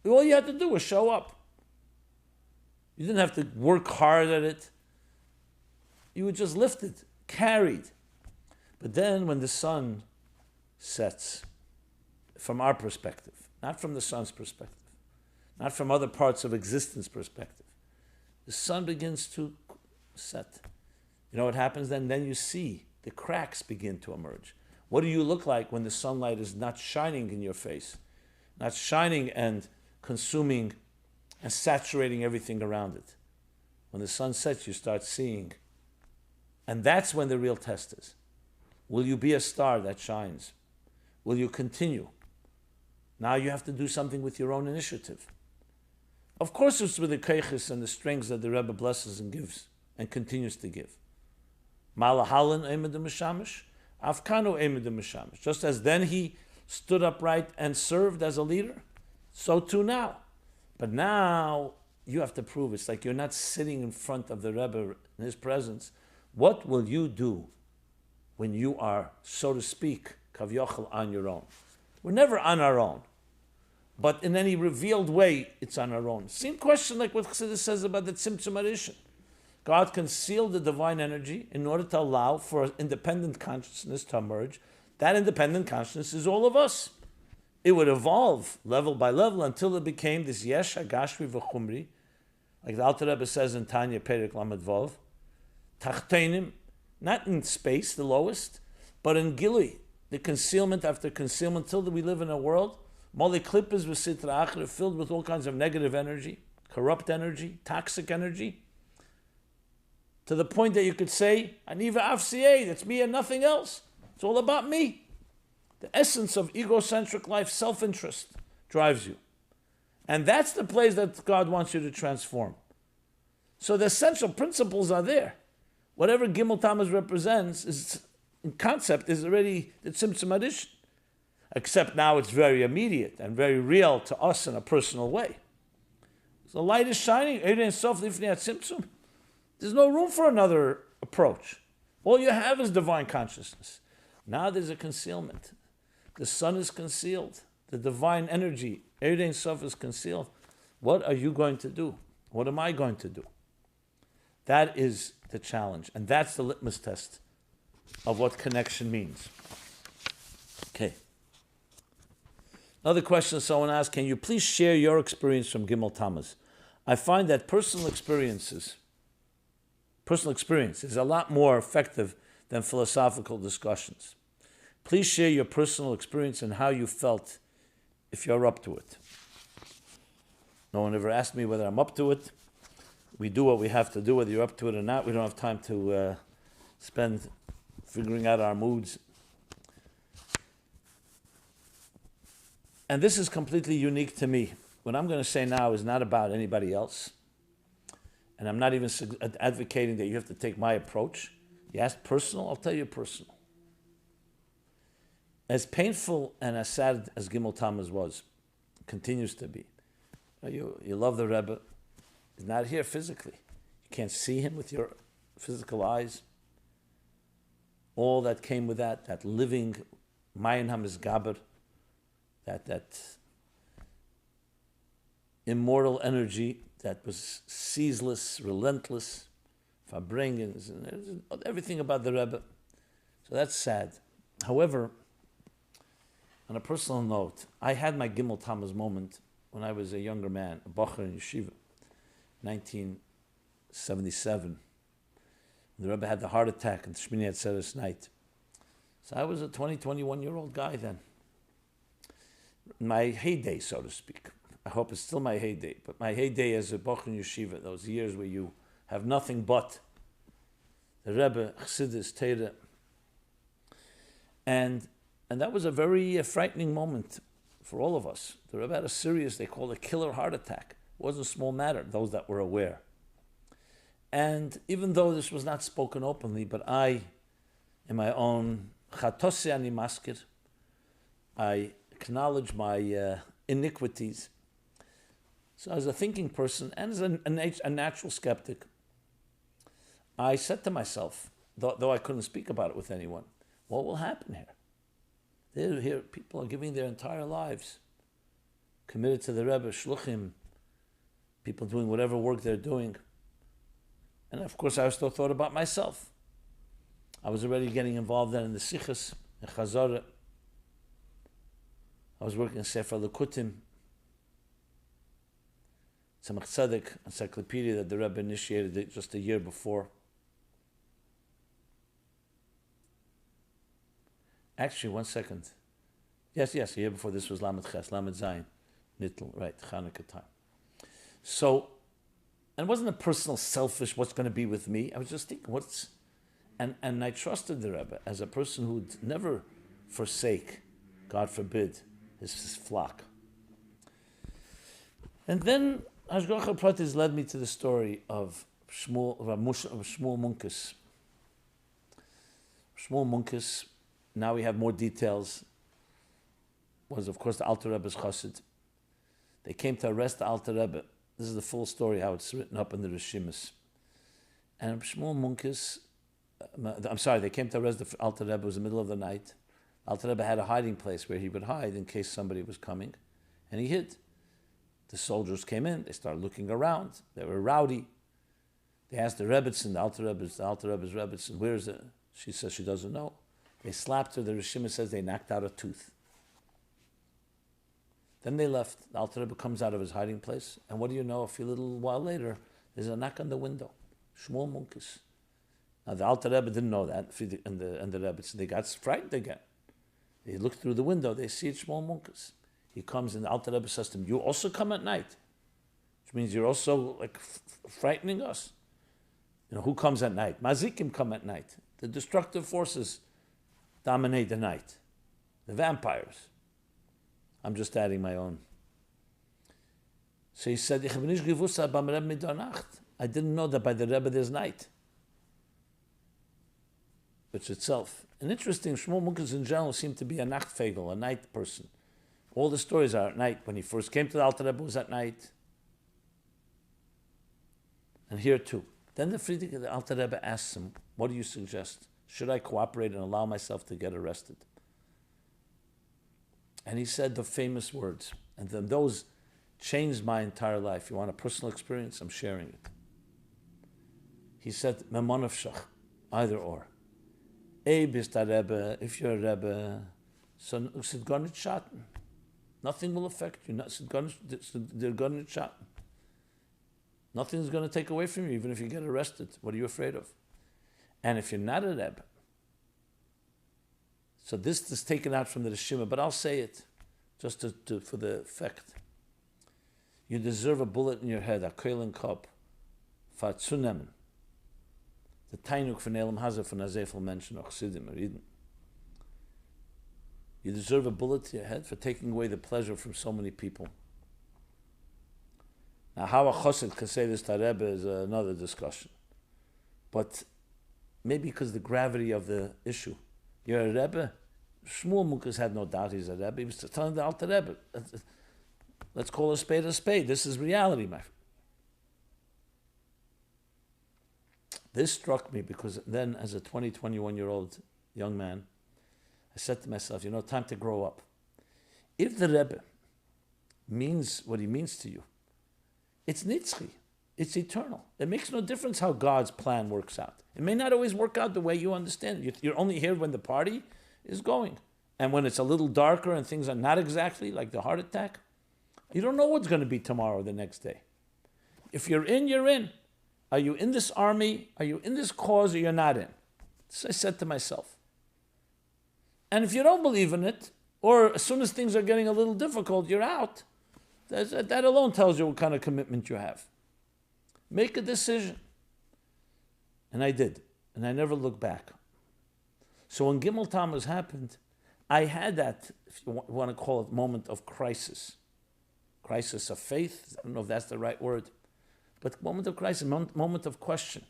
All you had to do was show up. You didn't have to work hard at it. You were just lifted, carried. But then when the sun sets, from our perspective, not from the sun's perspective, not from other parts of existence perspective, the sun begins to set. You know what happens then? Then you see the cracks begin to emerge. What do you look like when the sunlight is not shining in your face, not shining and consuming and saturating everything around it? When the sun sets, you start seeing. And that's when the real test is. Will you be a star that shines? Will you continue? Now you have to do something with your own initiative. Of course, it's with the keiches and the strengths that the Rebbe blesses and gives and continues to give. Malahalan emedim mishamish, afkanu emedim mishamish. Just as then he stood upright and served as a leader, so too now. But now you have to prove it's like you're not sitting in front of the Rebbe in his presence. What will you do when you are, so to speak, kavyochel, on your own? We're never on our own. But in any revealed way, it's on our own. Same question like what Chassidus says about the tzimtzum arishin. God concealed the divine energy in order to allow for independent consciousness to emerge. That independent consciousness is all of us. It would evolve level by level until it became this yesh hagashmi v'chumri, like the Alter Rebbe says in Tanya Perek Lamed Vov, tachtenim, not in space, the lowest, but in gili, the concealment after concealment, till we live in a world Moli klippers with sitra achra, filled with all kinds of negative energy, corrupt energy, toxic energy, to the point that you could say, Aniva Afsiye, that's me and nothing else. It's all about me. The essence of egocentric life, self-interest, drives you. And that's the place that God wants you to transform. So the essential principles are there. Whatever Gimel Thomas represents, is, in concept, is already the Tzimtzum Addition. Except now it's very immediate and very real to us in a personal way. The light is shining. There's no room for another approach. All you have is divine consciousness. Now there's a concealment. The sun is concealed. The divine energy, Ein Sof, is concealed. What are you going to do? What am I going to do? That is the challenge. And that's the litmus test of what connection means. Okay. Another question someone asked, can you please share your experience from Gimel Tammuz? I find that personal experience is a lot more effective than philosophical discussions. Please share your personal experience and how you felt if you're up to it. No one ever asked me whether I'm up to it. We do what we have to do, whether you're up to it or not. We don't have time to spend figuring out our moods. And this is completely unique to me. What I'm going to say now is not about anybody else. And I'm not even advocating that you have to take my approach. You ask personal, I'll tell you personal. As painful and as sad as Gimel Thomas was, continues to be. You love the Rebbe. He's not here physically. You can't see him with your physical eyes. All that came with that living Mayan HaMizgaber, that immortal energy that was ceaseless, relentless, Farbrengens, and everything about the Rebbe. So that's sad. However, on a personal note, I had my Gimel Tammuz moment when I was a younger man, a Bacher in Yeshiva, 1977. The Rebbe had the heart attack on Shmini Atzeres night. So I was a 21-year-old guy then. My heyday, so to speak. I hope it's still my heyday, but my heyday as a Bacher in Yeshiva, those years where you have nothing but the Rebbe, Chassidus, Torah. And that was a very frightening moment for all of us. The Rebbe had a serious, they called it a killer heart attack. It wasn't a small matter, those that were aware. And even though this was not spoken openly, but I, in my own Chatose Ani Maskir, I acknowledge my iniquities. So as a thinking person and as a natural skeptic, I said to myself, though I couldn't speak about it with anyone, what will happen here? Here people are giving their entire lives, committed to the Rebbe, shluchim, people doing whatever work they're doing. And of course I still thought about myself. I was already getting involved then in the sichos, in Chazara. I was working in Sefer Lekutim, Tzemach Tzedek encyclopedia that the Rebbe initiated just a year before. Actually, 1 second. Yes, a year before this was Lamed Ches, Lamed Zayin, Nittel, right, Chanukah time. So, and it wasn't a personal, selfish, what's going to be with me. I was just thinking, and I trusted the Rebbe as a person who would never forsake, God forbid, his flock. And then Hashgacha Pratis led me to the story of Shmuel Munkes. Shmuel Munkes, now we have more details, was of course the Alter Rebbe's chassid. They came to arrest the Alter Rebbe. This is the full story, how it's written up in the Rishimis. And Shmuel Munkes, they came to arrest the Alter Rebbe. It was the middle of the night. Alter Rebbe had a hiding place where he would hide in case somebody was coming, and he hid. The soldiers came in, they started looking around, they were rowdy. They asked the Rebbetzin, the Alter Rebbe's Rebbetzin, where is it? She says she doesn't know. They slapped her, the Rishima says they knocked out a tooth. Then they left. The Alter Rebbe comes out of his hiding place, and what do you know, a little while later, there's a knock on the window. Shmuel Munkes. Now the Alter Rebbe didn't know that, and the Rebbetzin, they got frightened again. They look through the window, they see it's Shmuel Munkes. He comes and the Alter Rebbe says to him, you also come at night? Which means you're also like frightening us. You know, who comes at night? Mazikim come at night. The destructive forces dominate the night. The vampires. I'm just adding my own. So he said, I didn't know that by the Rebbe there's night. Which itself. And interesting, Shmuel Munkes in general seemed to be a nachtfegel, a night person. All the stories are at night. When he first came to the Alter Rebbe, it was at night. And here too. Then the Alter Rebbe asks him, what do you suggest? Should I cooperate and allow myself to get arrested? And he said the famous words, and then those changed my entire life. You want a personal experience? I'm sharing it. He said, Memonavshach, either or. Bist a Rebbe, if you're a Rebbe, so schatten. Nothing will affect you. Nothing's going to take away from you, even if you get arrested. What are you afraid of? And if you're not a Rebbe, so this is taken out from the Rishima, but I'll say it just for the effect. You deserve a bullet in your head, a koilen kop, for zunehmen. The Tainuk von Elam Hazer von Azefel Menschen, auch Chassidim, Eden. You deserve a bullet to your head for taking away the pleasure from so many people. Now, how a Chassid can say this to Rebbe is another discussion. But maybe because the gravity of the issue. You're a Rebbe. Shmuel Mukas had no doubt he's a Rebbe. He was telling the Alter Rebbe, let's call a spade a spade. This is reality, my friend. This struck me because then, as a 21-year-old young man, I said to myself, time to grow up. If the Rebbe means what he means to you, it's nitzchi, it's eternal. It makes no difference how God's plan works out. It may not always work out the way you understand it. You're only here when the party is going. And when it's a little darker and things are not exactly like the heart attack, you don't know what's going to be tomorrow or the next day. If you're in, you're in. Are you in this army? Are you in this cause or you're not in? So I said to myself. And if you don't believe in it, or as soon as things are getting a little difficult, you're out, that alone tells you what kind of commitment you have. Make a decision. And I did. And I never looked back. So when Gimel Thomas happened, I had that, if you want to call it, moment of crisis. Crisis of faith. I don't know if that's the right word. But moment of crisis, moment of question.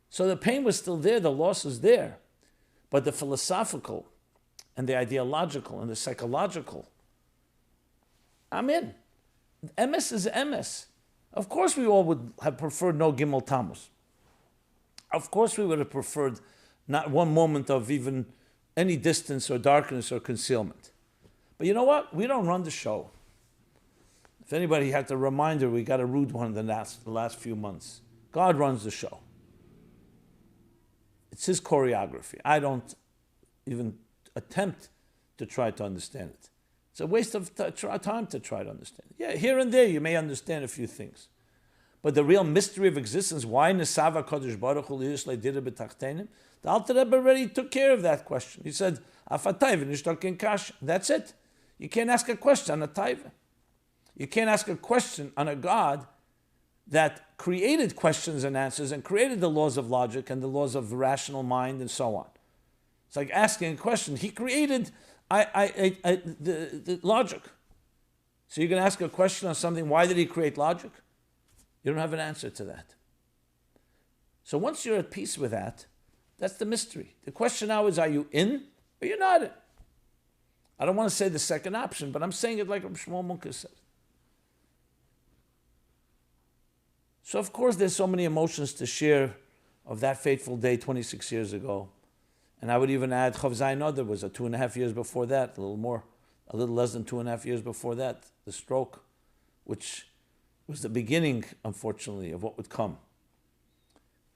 So the pain was still there, the loss was there. But the philosophical and the ideological and the psychological, I'm in. MS is MS. Of course we all would have preferred no Gimmel Tammuz. Of course we would have preferred not one moment of even any distance or darkness or concealment. But you know what? We don't run the show. If anybody had to remind her, we got a rude one in the last few months. God runs the show. It's his choreography. I don't even attempt to try to understand it. It's a waste of time to try to understand it. Yeah, here and there you may understand a few things. But the real mystery of existence, why Nesava Kodesh Baruch Hu Liyishlei Dira B'Tachtenim, the Alter Rebbe already took care of that question. He said, Afatay v'nishtok kash. That's it. You can't ask a question on a taiva. You can't ask a question on a God that created questions and answers and created the laws of logic and the laws of the rational mind and so on. It's like asking a question. He created the logic. So you're going to ask a question on something, why did he create logic? You don't have an answer to that. So once you're at peace with that, that's the mystery. The question now is, are you in or you're not in? I don't want to say the second option, but I'm saying it like Shmuel Munkar said. So of course there's so many emotions to share of that fateful day 26 years ago. And I would even add Chav Zayin Adar was 2.5 years before that, a little less than 2.5 years before that, the stroke, which was the beginning, unfortunately, of what would come.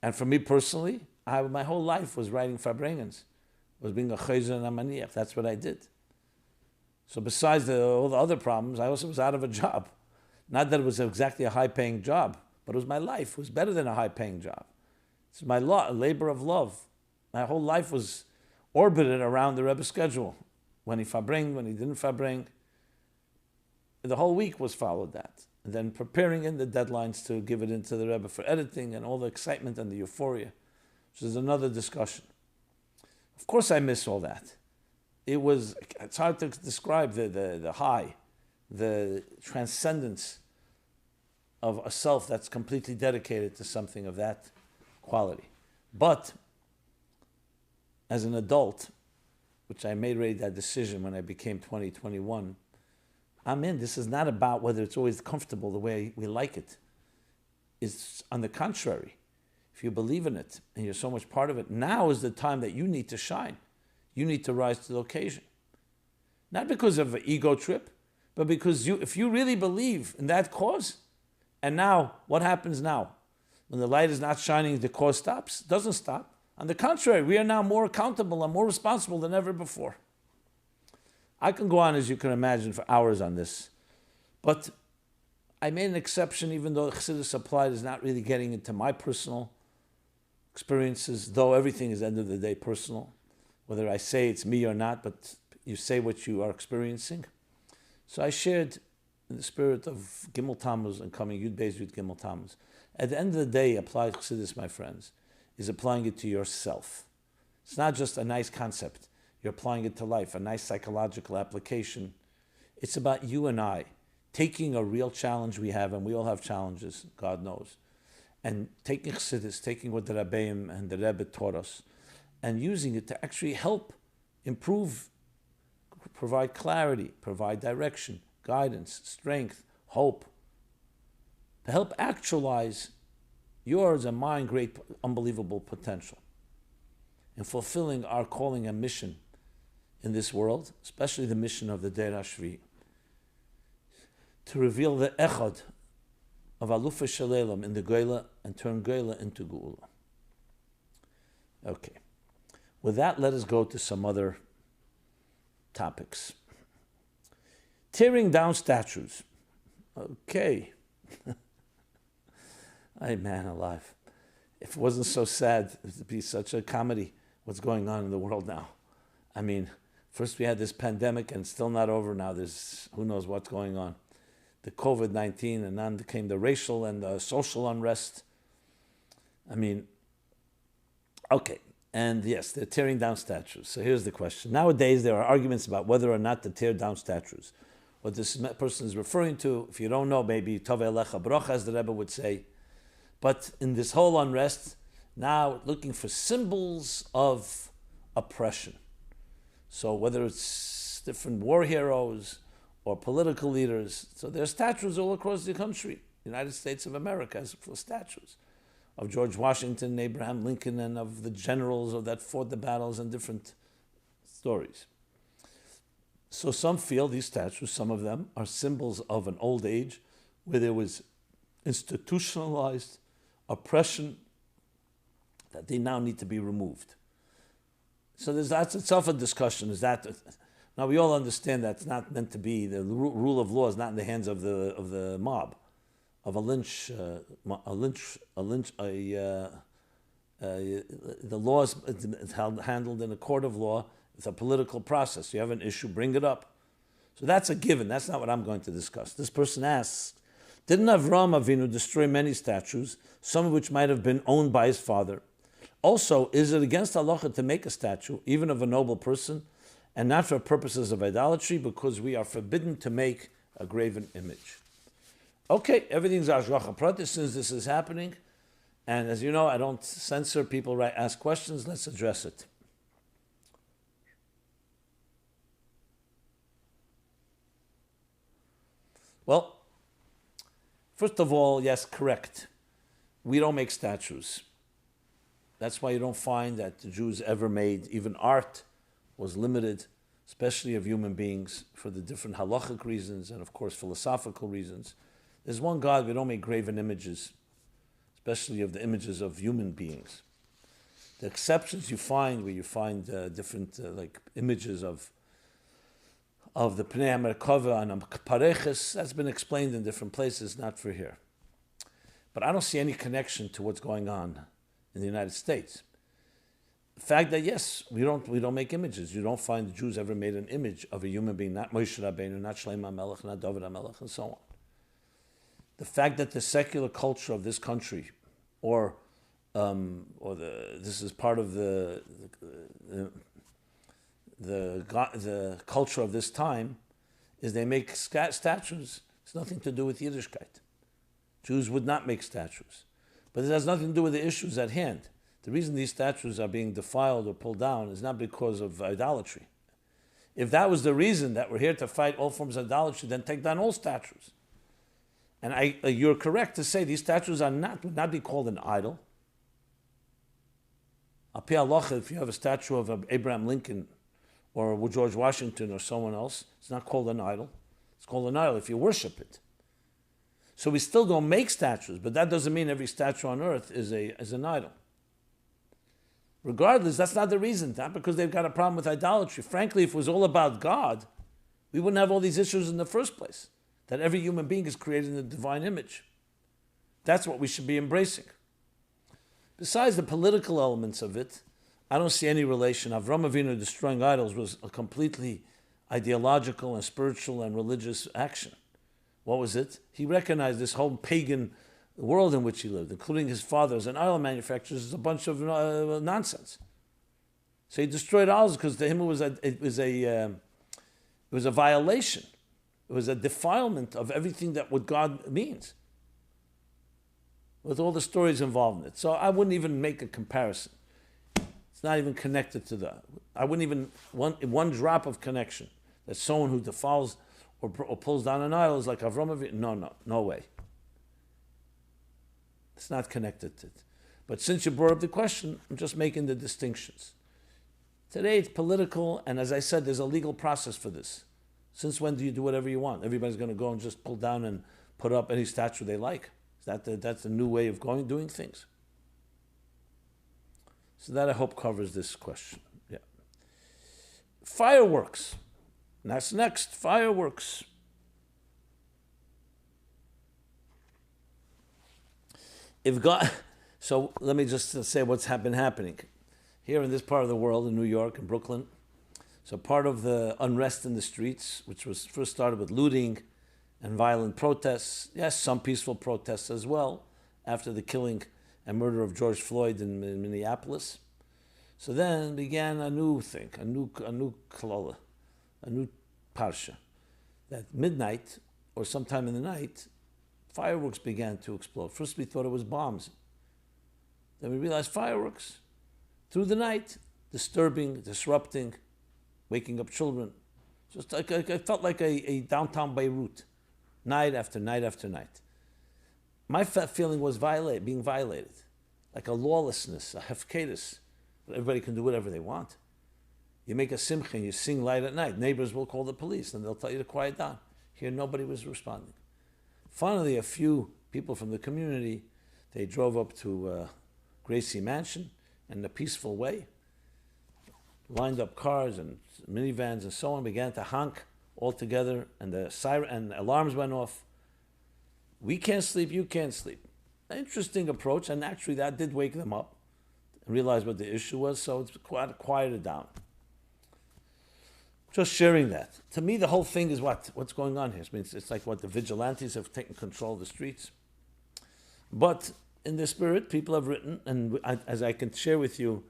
And for me personally, my whole life was writing Farbrengens, was being a chayzer and a maniach. That's what I did. So besides all the other problems, I also was out of a job. Not that it was exactly a high-paying job, but it was my life. It was better than a high-paying job. It's my labor of love. My whole life was orbited around the Rebbe schedule. When he farbring, when he didn't farbring. The whole week was followed that. And then preparing in the deadlines to give it into the Rebbe for editing and all the excitement and the euphoria, which is another discussion. Of course I miss all that. It's hard to describe the high, the transcendence of a self that's completely dedicated to something of that quality. But as an adult, which I made already that decision when I became 21, I'm in. This is not about whether it's always comfortable the way we like it. is on the contrary. If you believe in it and you're so much part of it, now is the time that you need to shine. You need to rise to the occasion. Not because of an ego trip, but because if you really believe in that cause, and now, what happens now? When the light is not shining, the cause stops? It doesn't stop. On the contrary, we are now more accountable and more responsible than ever before. I can go on, as you can imagine, for hours on this. But I made an exception, even though Chassidus Applied is not really getting into my personal experiences, though everything is, at the end of the day, personal. Whether I say it's me or not, but you say what you are experiencing. So I shared in the spirit of Gimel Tammuz and coming Yud Beis Yud Gimel Tammuz. At the end of the day, applied Chassidus, my friends, is applying it to yourself. It's not just a nice concept. You're applying it to life, a nice psychological application. It's about you and I taking a real challenge we have, and we all have challenges, God knows, and taking Chassidus, taking what the Rebbeim and the Rebbe taught us, and using it to actually help improve, provide clarity, provide direction, guidance, strength, hope, to help actualize yours and mine great, unbelievable potential in fulfilling our calling and mission in this world, especially the mission of the Deir HaShvi, to reveal the echad of Alufa Shalelam in the Geula and turn Geula into Geula. Okay. With that, let us go to some other topics. Tearing down statues. Okay. Ay, man alive. If it wasn't so sad, it would be such a comedy what's going on in the world now. I mean, first we had this pandemic and it's still not over now. There's who knows what's going on. The COVID-19, and then came the racial and the social unrest. I mean, okay. And yes, they're tearing down statues. So here's the question. Nowadays, there are arguments about whether or not to tear down statues. What this person is referring to, if you don't know, maybe Tovei Lecha Brocha, as the Rebbe would say. But in this whole unrest, now looking for symbols of oppression. So whether it's different war heroes or political leaders, so there are statues all across the country. The United States of America has full statues of George Washington, Abraham Lincoln, and of the generals that fought the battles and different stories. So some feel these statues, some of them, are symbols of an old age where there was institutionalized oppression that they now need to be removed. So that's itself a discussion. Now we all understand that's not meant to be, the rule of law is not in the hands of the mob, of the law is handled in a court of law. It's a political process. You have an issue, bring it up. So that's a given. That's not what I'm going to discuss. This person asks, didn't Avraham Avinu destroy many statues, some of which might have been owned by his father? Also, is it against halacha to make a statue, even of a noble person, and not for purposes of idolatry, because we are forbidden to make a graven image? Okay, everything's ashgacha pratis since this is happening. And as you know, I don't censor people, ask questions. Let's address it. Well, first of all, yes, correct. We don't make statues. That's why you don't find that the Jews ever made, even art was limited, especially of human beings, for the different halachic reasons and, of course, philosophical reasons. There's one God, we don't make graven images, especially of the images of human beings. The exceptions you find, where you find different like images of the Pnei HaMerkava and Pareches, that's been explained in different places, not for here. But I don't see any connection to what's going on in the United States. The fact that, yes, we don't make images. You don't find the Jews ever made an image of a human being, not Moshe Rabbeinu, not Shlomo HaMelech, not David HaMelech, and so on. The fact that the secular culture of this country, this is part of the culture of this time, is they make statues. It's nothing to do with Yiddishkeit. Jews would not make statues. But it has nothing to do with the issues at hand. The reason these statues are being defiled or pulled down is not because of idolatry. If that was the reason, that we're here to fight all forms of idolatry, then take down all statues. And you're correct to say these statues would not be called an idol. Al pi halacha, if you have a statue of Abraham Lincoln or George Washington or someone else, it's not called an idol. It's called an idol if you worship it. So we still don't make statues, but that doesn't mean every statue on earth is an idol. Regardless, that's not the reason, not because they've got a problem with idolatry. Frankly, if it was all about God, we wouldn't have all these issues in the first place, that every human being is created in the divine image. That's what we should be embracing. Besides the political elements of it, I don't see any relation. Avram Avinu destroying idols was a completely ideological and spiritual and religious action. What was it? He recognized this whole pagan world in which he lived, including his father as an idol manufacturer, is a bunch of nonsense. So he destroyed idols because to him it was a violation. It was a defilement of everything that what God means, with all the stories involved in it. So I wouldn't even make a comparison. It's not even connected to that. I wouldn't even one drop of connection that someone who defiles or pulls down an idol is like Avram Avinu. No way. It's not connected to it. But since you brought up the question, I'm just making the distinctions. Today it's political, and as I said, there's a legal process for this. Since when do you do whatever you want? Everybody's going to go and just pull down and put up any statue they like. That's the new way of doing things. So that I hope covers this question. Yeah. Fireworks. That's next. Fireworks. If God, so let me just say what's been happening here in this part of the world, in New York and Brooklyn. So part of the unrest in the streets, which was first started with looting and violent protests, yes, some peaceful protests as well, after the killing and murder of George Floyd in Minneapolis. So then began a new thing, a new klala, a new parsha. That midnight or sometime in the night, fireworks began to explode. First we thought it was bombs. Then we realized fireworks through the night, disturbing, disrupting, waking up children. Just like I felt like a downtown Beirut, night after night after night. My feeling was being violated, like a lawlessness, a hefkedus. Everybody can do whatever they want. You make a simcha and you sing light at night. Neighbors will call the police and they'll tell you to quiet down. Here, nobody was responding. Finally, a few people from the community, they drove up to Gracie Mansion in a peaceful way, lined up cars and minivans and so on, began to honk all together, and the siren and alarms went off. We can't sleep, you can't sleep. An interesting approach, and actually that did wake them up and realize what the issue was, so it's quieted down. Just sharing that. To me, the whole thing is what's going on here. It's like what the vigilantes have taken control of the streets. But in the spirit, people have written, and as I can share with you,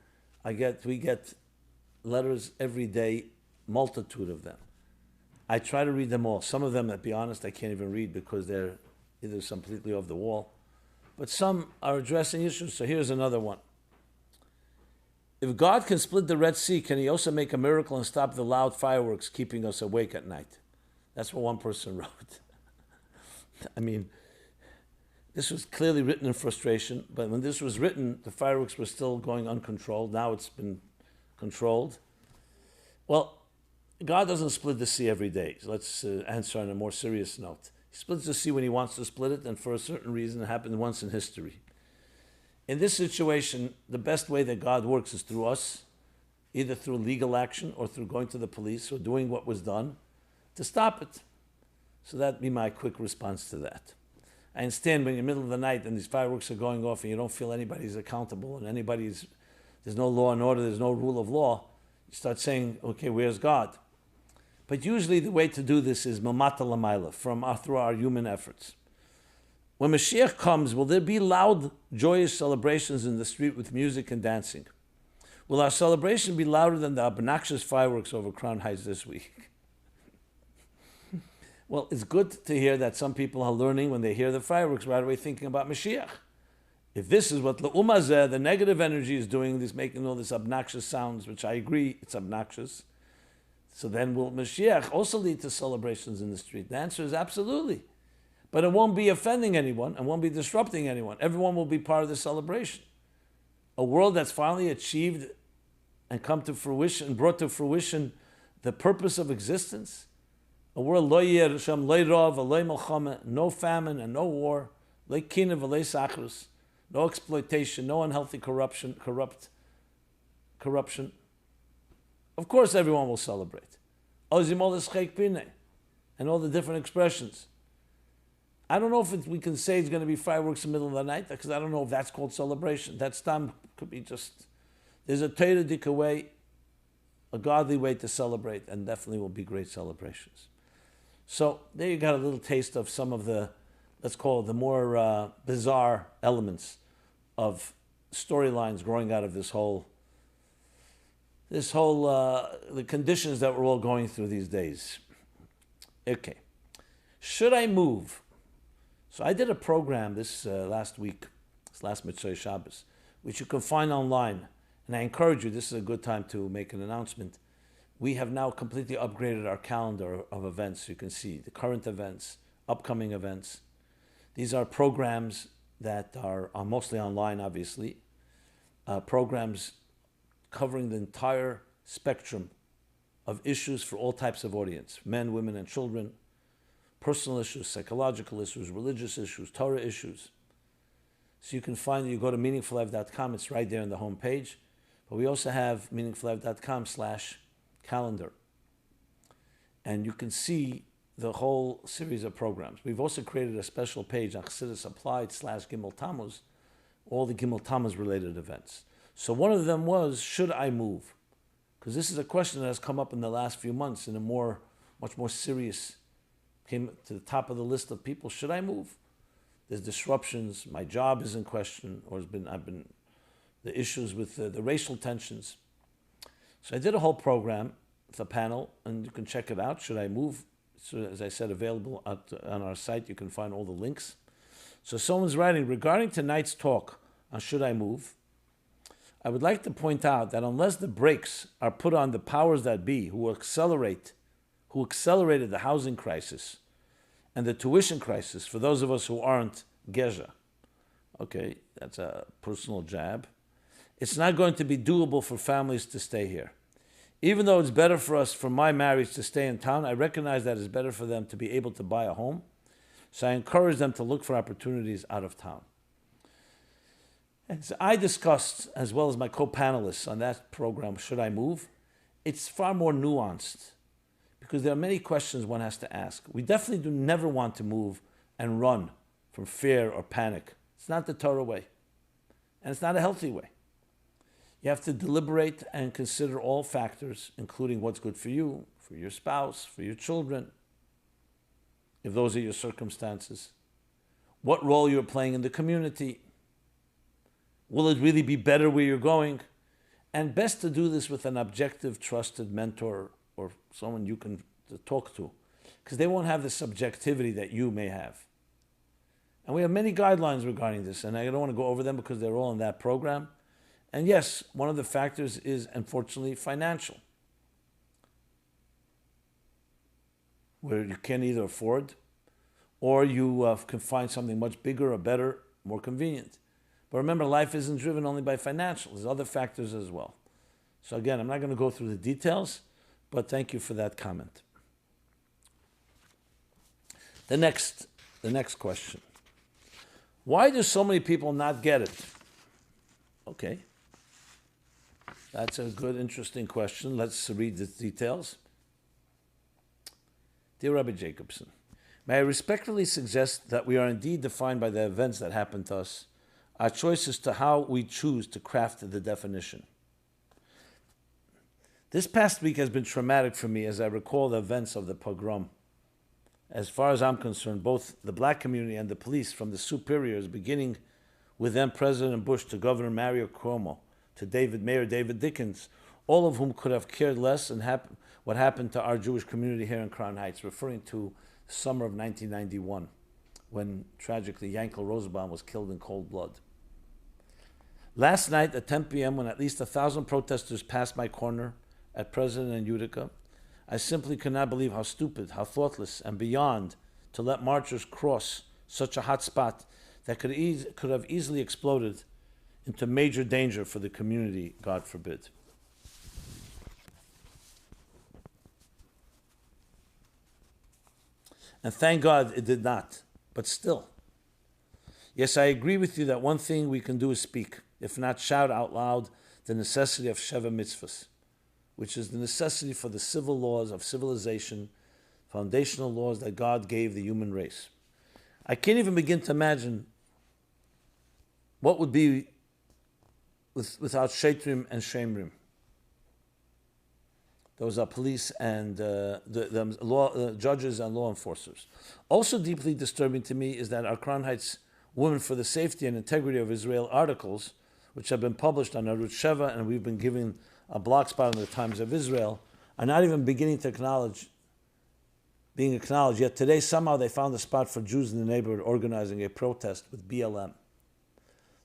we get letters every day, multitude of them. I try to read them all. Some of them, to be honest, I can't even read because they're either completely off the wall. But some are addressing issues. So here's another one. If God can split the Red Sea, can he also make a miracle and stop the loud fireworks keeping us awake at night? That's what one person wrote. I mean, this was clearly written in frustration, but when this was written, the fireworks were still going uncontrolled. Now it's been controlled. Well, God doesn't split the sea every day. So let's answer on a more serious note. He splits the sea when he wants to split it, and for a certain reason, it happened once in history. In this situation, the best way that God works is through us, either through legal action or through going to the police or doing what was done to stop it. So that'd be my quick response to that. I understand when you're in the middle of the night and these fireworks are going off and you don't feel anybody's accountable and there's no law and order, there's no rule of law, you start saying, okay, where's God? But usually the way to do this is mamata lamayla, through our human efforts. When Mashiach comes, will there be loud, joyous celebrations in the street with music and dancing? Will our celebration be louder than the obnoxious fireworks over Crown Heights this week? Well, it's good to hear that some people are learning when they hear the fireworks right away thinking about Mashiach. If this is what Le'umazeh, the negative energy, is doing, this making all this obnoxious sounds, which I agree it's obnoxious, so then will Mashiach also lead to celebrations in the street? The answer is absolutely. but it won't be offending anyone and won't be disrupting anyone. Everyone will be part of the celebration. A world that's finally achieved and come to fruition, brought to fruition the purpose of existence. A world lo yer sham lo rav, lo melchama, no famine and no war, lo kina v'lo sachrus, no exploitation, no unhealthy corruption. Of course, everyone will celebrate. Ozimol eschek pine, and all the different expressions. I don't know if we can say it's going to be fireworks in the middle of the night, because I don't know if that's called celebration. That time could be just, there's a Torah way, a godly way to celebrate, and definitely will be great celebrations. So there you got a little taste of some of the, let's call it the more bizarre elements of storylines growing out of the conditions that we're all going through these days. Okay. Should I move? So I did a program this last Mitzvah Shabbos, which you can find online. And I encourage you, this is a good time to make an announcement. We have now completely upgraded our calendar of events. You can see the current events, upcoming events. These are programs that are mostly online, obviously. Programs covering the entire spectrum of issues for all types of audience, men, women, and children, personal issues, psychological issues, religious issues, Torah issues. So you can find, you go to meaningfullife.com, it's right there on the home page. But we also have meaningfullife.com/calendar. And you can see the whole series of programs. We've also created a special page on Chassidus Applied /Gimel Tammuz, all the Gimel Thomas related events. So one of them was, should I move? Because this is a question that has come up in the last few months in a much more serious, came to the top of the list of people, should I move? There's disruptions, my job is in question, or the issues with the racial tensions. So I did a whole program with a panel, and you can check it out, should I move? So as I said, available on our site, you can find all the links. So someone's writing, regarding tonight's talk on should I move, I would like to point out that unless the brakes are put on the powers that be who accelerated the housing crisis and the tuition crisis for those of us who aren't Geza, okay, that's a personal jab, it's not going to be doable for families to stay here. Even though it's better for us, for my marriage, to stay in town, I recognize that it's better for them to be able to buy a home. So I encourage them to look for opportunities out of town. As I discussed, as well as my co-panelists on that program, Should I Move? It's far more nuanced because there are many questions one has to ask. We definitely do never want to move and run from fear or panic. It's not the Torah way, and it's not a healthy way. You have to deliberate and consider all factors, including what's good for you, for your spouse, for your children, if those are your circumstances, what role you're playing in the community. Will it really be better where you're going? And best to do this with an objective, trusted mentor or someone you can talk to, because they won't have the subjectivity that you may have. And we have many guidelines regarding this, and I don't want to go over them because they're all in that program. And yes, one of the factors is, unfortunately, financial, where you can either afford or you can find something much bigger or better, more convenient. But remember, life isn't driven only by financial. There's other factors as well. So again, I'm not going to go through the details, but thank you for that comment. The next question. Why do so many people not get it? Okay. That's a good, interesting question. Let's read the details. Dear Rabbi Jacobson, may I respectfully suggest that we are indeed defined by the events that happen to us, our choice as to how we choose to craft the definition. This past week has been traumatic for me as I recall the events of the pogrom. As far as I'm concerned, both the black community and the police, from the superiors, beginning with then President Bush to Governor Mario Cuomo, to Mayor David Dickens, all of whom could have cared less and what happened to our Jewish community here in Crown Heights, referring to the summer of 1991, when tragically Yankel Rosenbaum was killed in cold blood. Last night at 10 p.m., when at least 1,000 protesters passed my corner at President and Utica, I simply could not believe how stupid, how thoughtless, and beyond to let marchers cross such a hot spot that could have easily exploded into major danger for the community, God forbid. And thank God it did not. But still, yes, I agree with you that one thing we can do is speak, if not shout out loud, the necessity of Sheva Mitzvahs, which is the necessity for the civil laws of civilization, foundational laws that God gave the human race. I can't even begin to imagine what would be without Shetrim and Shemrim. Those are police and the law, judges and law enforcers. Also deeply disturbing to me is that our Crown Heights Women for the Safety and Integrity of Israel articles, which have been published on Arut Sheva, and we've been given a blog spot on the Times of Israel, are not even beginning to being acknowledged. Yet today somehow they found a spot for Jews in the neighborhood organizing a protest with BLM.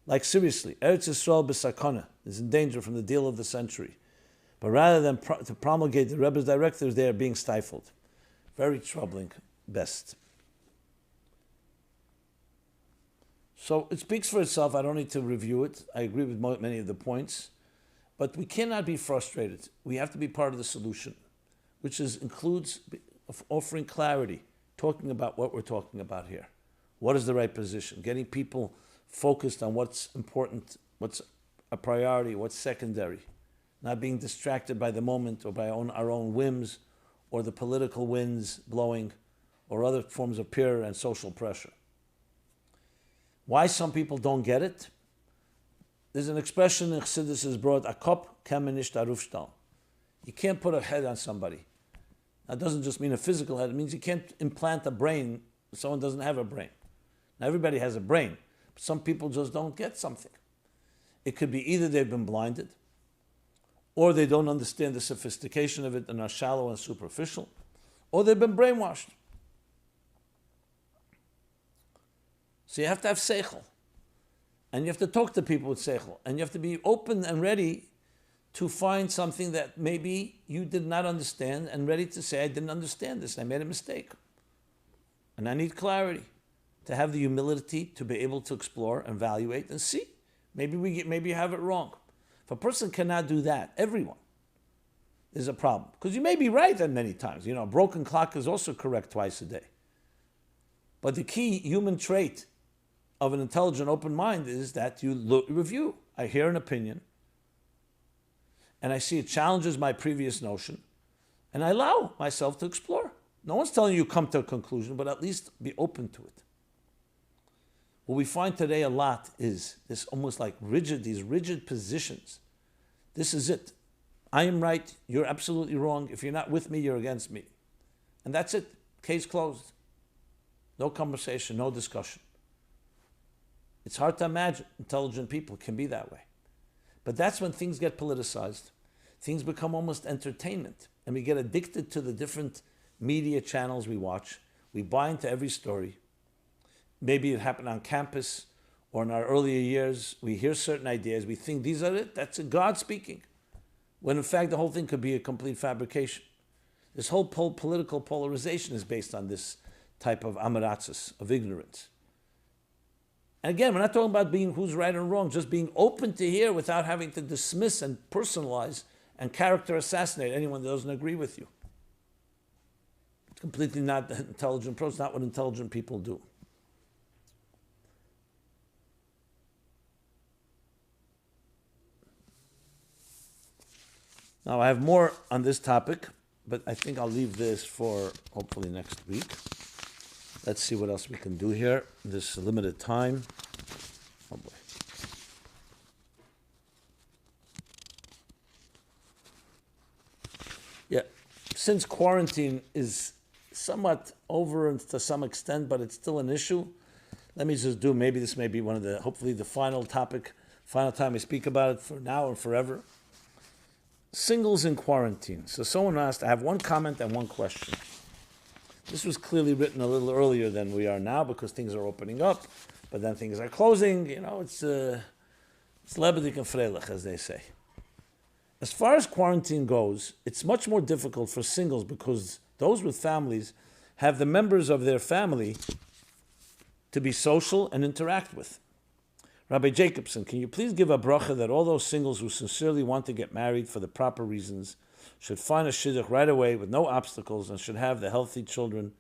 Like seriously, Eretz Yisrael b'sakana is in danger from the deal of the century. But rather than to promulgate the Rebbe's directives, they are being stifled. Very troubling, best. So it speaks for itself. I don't need to review it. I agree with many of the points. But we cannot be frustrated. We have to be part of the solution, which includes offering clarity, talking about what we're talking about here. What is the right position? Getting people focused on what's important, what's a priority, what's secondary. Not being distracted by the moment or by our own whims or the political winds blowing or other forms of peer and social pressure. Why some people don't get it? There's an expression in Chassidus is brought, a kop kemen nicht arufstal. You can't put a head on somebody. That doesn't just mean a physical head. It means you can't implant a brain if someone doesn't have a brain. Now everybody has a brain, but some people just don't get something. It could be either they've been blinded, or they don't understand the sophistication of it and are shallow and superficial, or they've been brainwashed. So you have to have seichel, and you have to talk to people with seichel, and you have to be open and ready to find something that maybe you did not understand, and ready to say, I didn't understand this, I made a mistake. And I need clarity, to have the humility to be able to explore and evaluate and see. Maybe you have it wrong. If a person cannot do that, everyone, is a problem. Because you may be right at many times. A broken clock is also correct twice a day. But the key human trait of an intelligent, open mind is that you review. I hear an opinion, and I see it challenges my previous notion, and I allow myself to explore. No one's telling you come to a conclusion, but at least be open to it. What we find today a lot is this almost like these rigid positions. This is it. I am right, you're absolutely wrong. If you're not with me, you're against me. And that's it. Case closed. No conversation, no discussion. It's hard to imagine intelligent people can be that way. But that's when things get politicized. Things become almost entertainment. And we get addicted to the different media channels we watch. We buy into every story. Maybe it happened on campus or in our earlier years. We hear certain ideas. We think these are it. That's God speaking. When in fact the whole thing could be a complete fabrication. This whole political polarization is based on this type of amaratzis, of ignorance. And again, we're not talking about being who's right and wrong, just being open to hear without having to dismiss and personalize and character assassinate anyone that doesn't agree with you. It's completely not the intelligent approach, not what intelligent people do. Now, I have more on this topic, but I think I'll leave this for hopefully next week. Let's see what else we can do here in this limited time. Oh boy. Yeah, since quarantine is somewhat over to some extent, but it's still an issue, let me just do, maybe this may be one of the, hopefully the final topic, final time we speak about it for now and forever. Singles in quarantine. So someone asked, I have one comment and one question. This was clearly written a little earlier than we are now because things are opening up, but then things are closing. It's lebedik and freilich, as they say. As far as quarantine goes, it's much more difficult for singles because those with families have the members of their family to be social and interact with. Rabbi Jacobson, can you please give a bracha that all those singles who sincerely want to get married for the proper reasons should find a shidduch right away with no obstacles and should have healthy children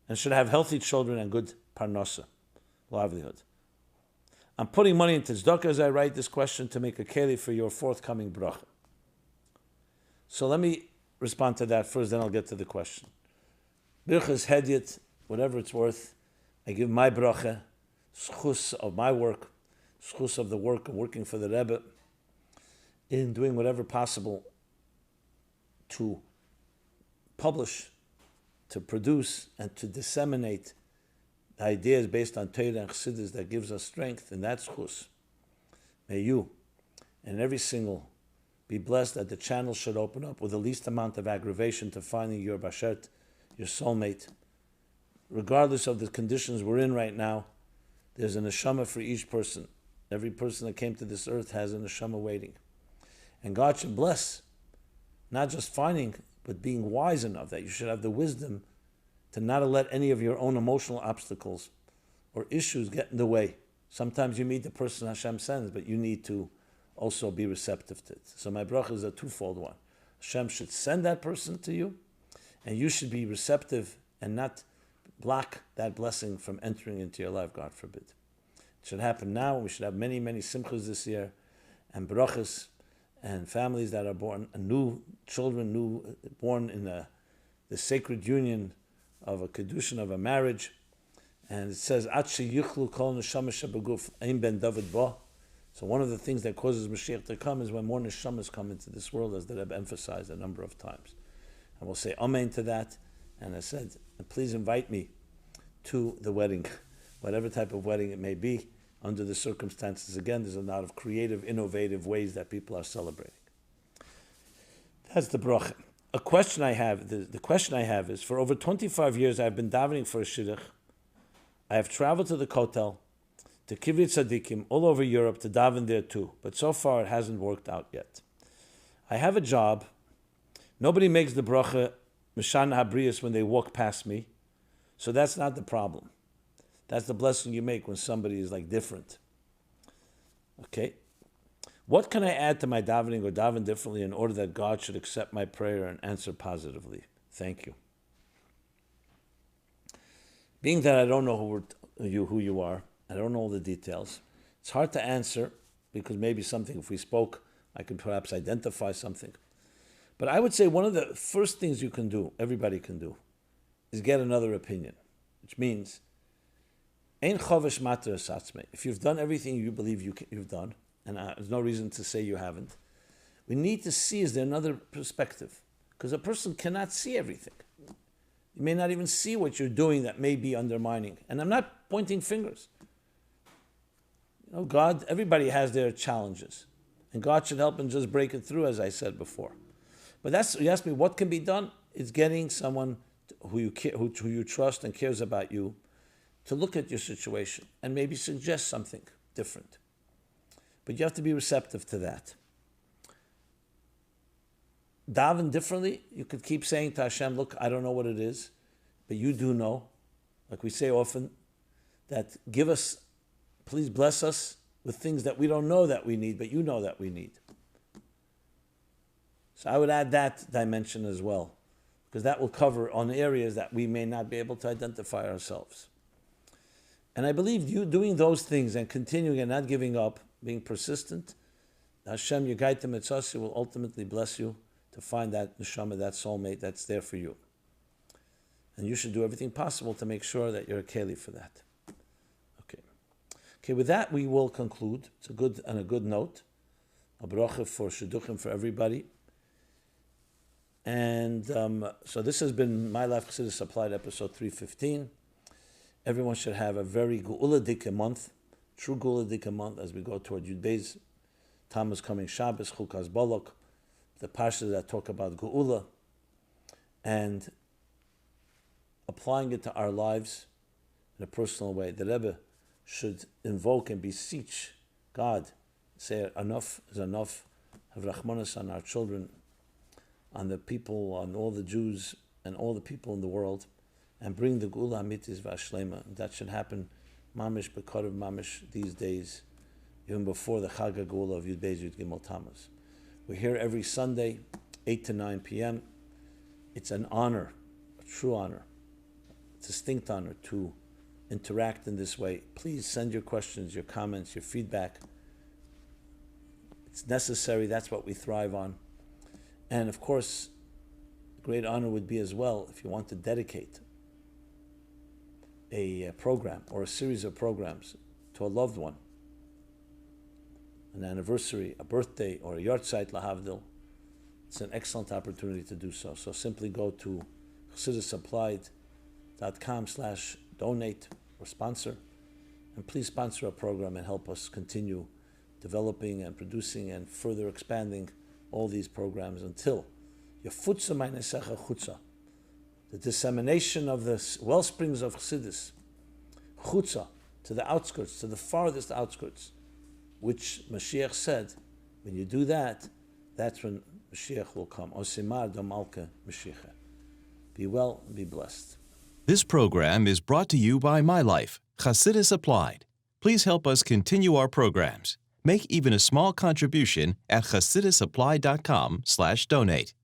and good parnasa, livelihood. I'm putting money into tzedakah as I write this question to make a keli for your forthcoming bracha. So let me respond to that first, then I'll get to the question. Birchas hedyet, whatever it's worth, I give my bracha, schus of my work, schus of the work of working for the Rebbe, in doing whatever possible to publish, to produce, and to disseminate the ideas based on Torah and Chassidus that gives us strength, and that's schus. May you and every single be blessed that the channel should open up with the least amount of aggravation to finding your bashert, your soulmate. Regardless of the conditions we're in right now, there's a neshama for each person. Every person that came to this earth has a neshama waiting. And God should bless, not just finding, but being wise enough that you should have the wisdom to not let any of your own emotional obstacles or issues get in the way. Sometimes you meet the person Hashem sends, but you need to also be receptive to it. So my bracha is a twofold one. Hashem should send that person to you, and you should be receptive and not block that blessing from entering into your life, God forbid. It should happen now. We should have many, many simchas this year, and brachas, and families that are born, children born in the sacred union of a kedushin, of a marriage. And it says, Ad sheyichlu kol neshama shebeguf ein ben David bo. So one of the things that causes Mashiach to come is when more neshamas come into this world, as the Rebbe emphasized a number of times. And we'll say amen to that. And I said, please invite me to the wedding, whatever type of wedding it may be, under the circumstances. Again, there's a lot of creative, innovative ways that people are celebrating. That's the bracha. A question I have, the question I have is, for over 25 years I've been davening for a shidduch. I have traveled to the Kotel, to Kivrei Tzadikim, all over Europe to daven there too, but so far it hasn't worked out yet. I have a job. Nobody makes the bracha Mishan Habrius when they walk past me, so that's not the problem. That's the blessing you make when somebody is like different. Okay? What can I add to my davening or daven differently in order that God should accept my prayer and answer positively? Thank you. Being that I don't know who you are, I don't know all the details, it's hard to answer because maybe something, if we spoke, I could perhaps identify something. But I would say one of the first things you can do, everybody can do, is get another opinion, which means, Ein chovesh mater satzme. If you've done everything you believe you've done, and there's no reason to say you haven't, we need to see, is there another perspective? Because a person cannot see everything. You may not even see what you're doing that may be undermining. And I'm not pointing fingers. You know, God, everybody has their challenges. And God should help and just break it through, as I said before. But you ask me what can be done? It's getting someone who you trust and cares about you to look at your situation and maybe suggest something different. But you have to be receptive to that. Daven differently, you could keep saying to Hashem, look, I don't know what it is, but you do know. Like we say often, that give us, please bless us with things that we don't know that we need, but you know that we need. So I would add that dimension as well, because that will cover on areas that we may not be able to identify ourselves. And I believe you doing those things and continuing and not giving up, being persistent, Hashem, your guide to Mitzvah, will ultimately bless you to find that neshama, that soulmate that's there for you. And you should do everything possible to make sure that you're a keli for that. Okay, with that we will conclude. It's a good note. A bracha for shidduchim for everybody. And so this has been MyLife Chassidus Applied, episode 315. Everyone should have a very geula month, true geula month as we go toward Yud Beis Tammuz coming Shabbos, Chukas-Balak, the parshas that talk about geula, and applying it to our lives in a personal way. The Rebbe should invoke and beseech God, say enough is enough, have rachmanis on our children, on the people, on all the Jews and all the people in the world, and bring the geula amitis v'ashlema. That should happen mamish b'karev mamish these days, even before the Chag HaGeula of Yud Beis Yud Gimel Thomas. We're here every Sunday, 8 to 9 p.m. It's an honor, a true honor, a distinct honor to interact in this way. Please send your questions, your comments, your feedback. It's necessary. That's what we thrive on. And of course, great honor would be as well if you want to dedicate a program or a series of programs to a loved one, an anniversary, a birthday, or a yahrzeit lahavdil. It's an excellent opportunity to do so. So simply go to ChassidusApplied.com/donate or sponsor, and please sponsor a program and help us continue developing and producing and further expanding all these programs until Yafutza Meinesecha Chutza, the dissemination of the well springs of Chassidus, Chutza, to the outskirts, to the farthest outskirts, which Mashiach said, when you do that, that's when Mashiach will come. Osimar Damalka Mashiach. Be well and be blessed. This program is brought to you by MyLife, Chassidus Applied. Please help us continue our programs. Make even a small contribution at ChassidusApplied.com/donate.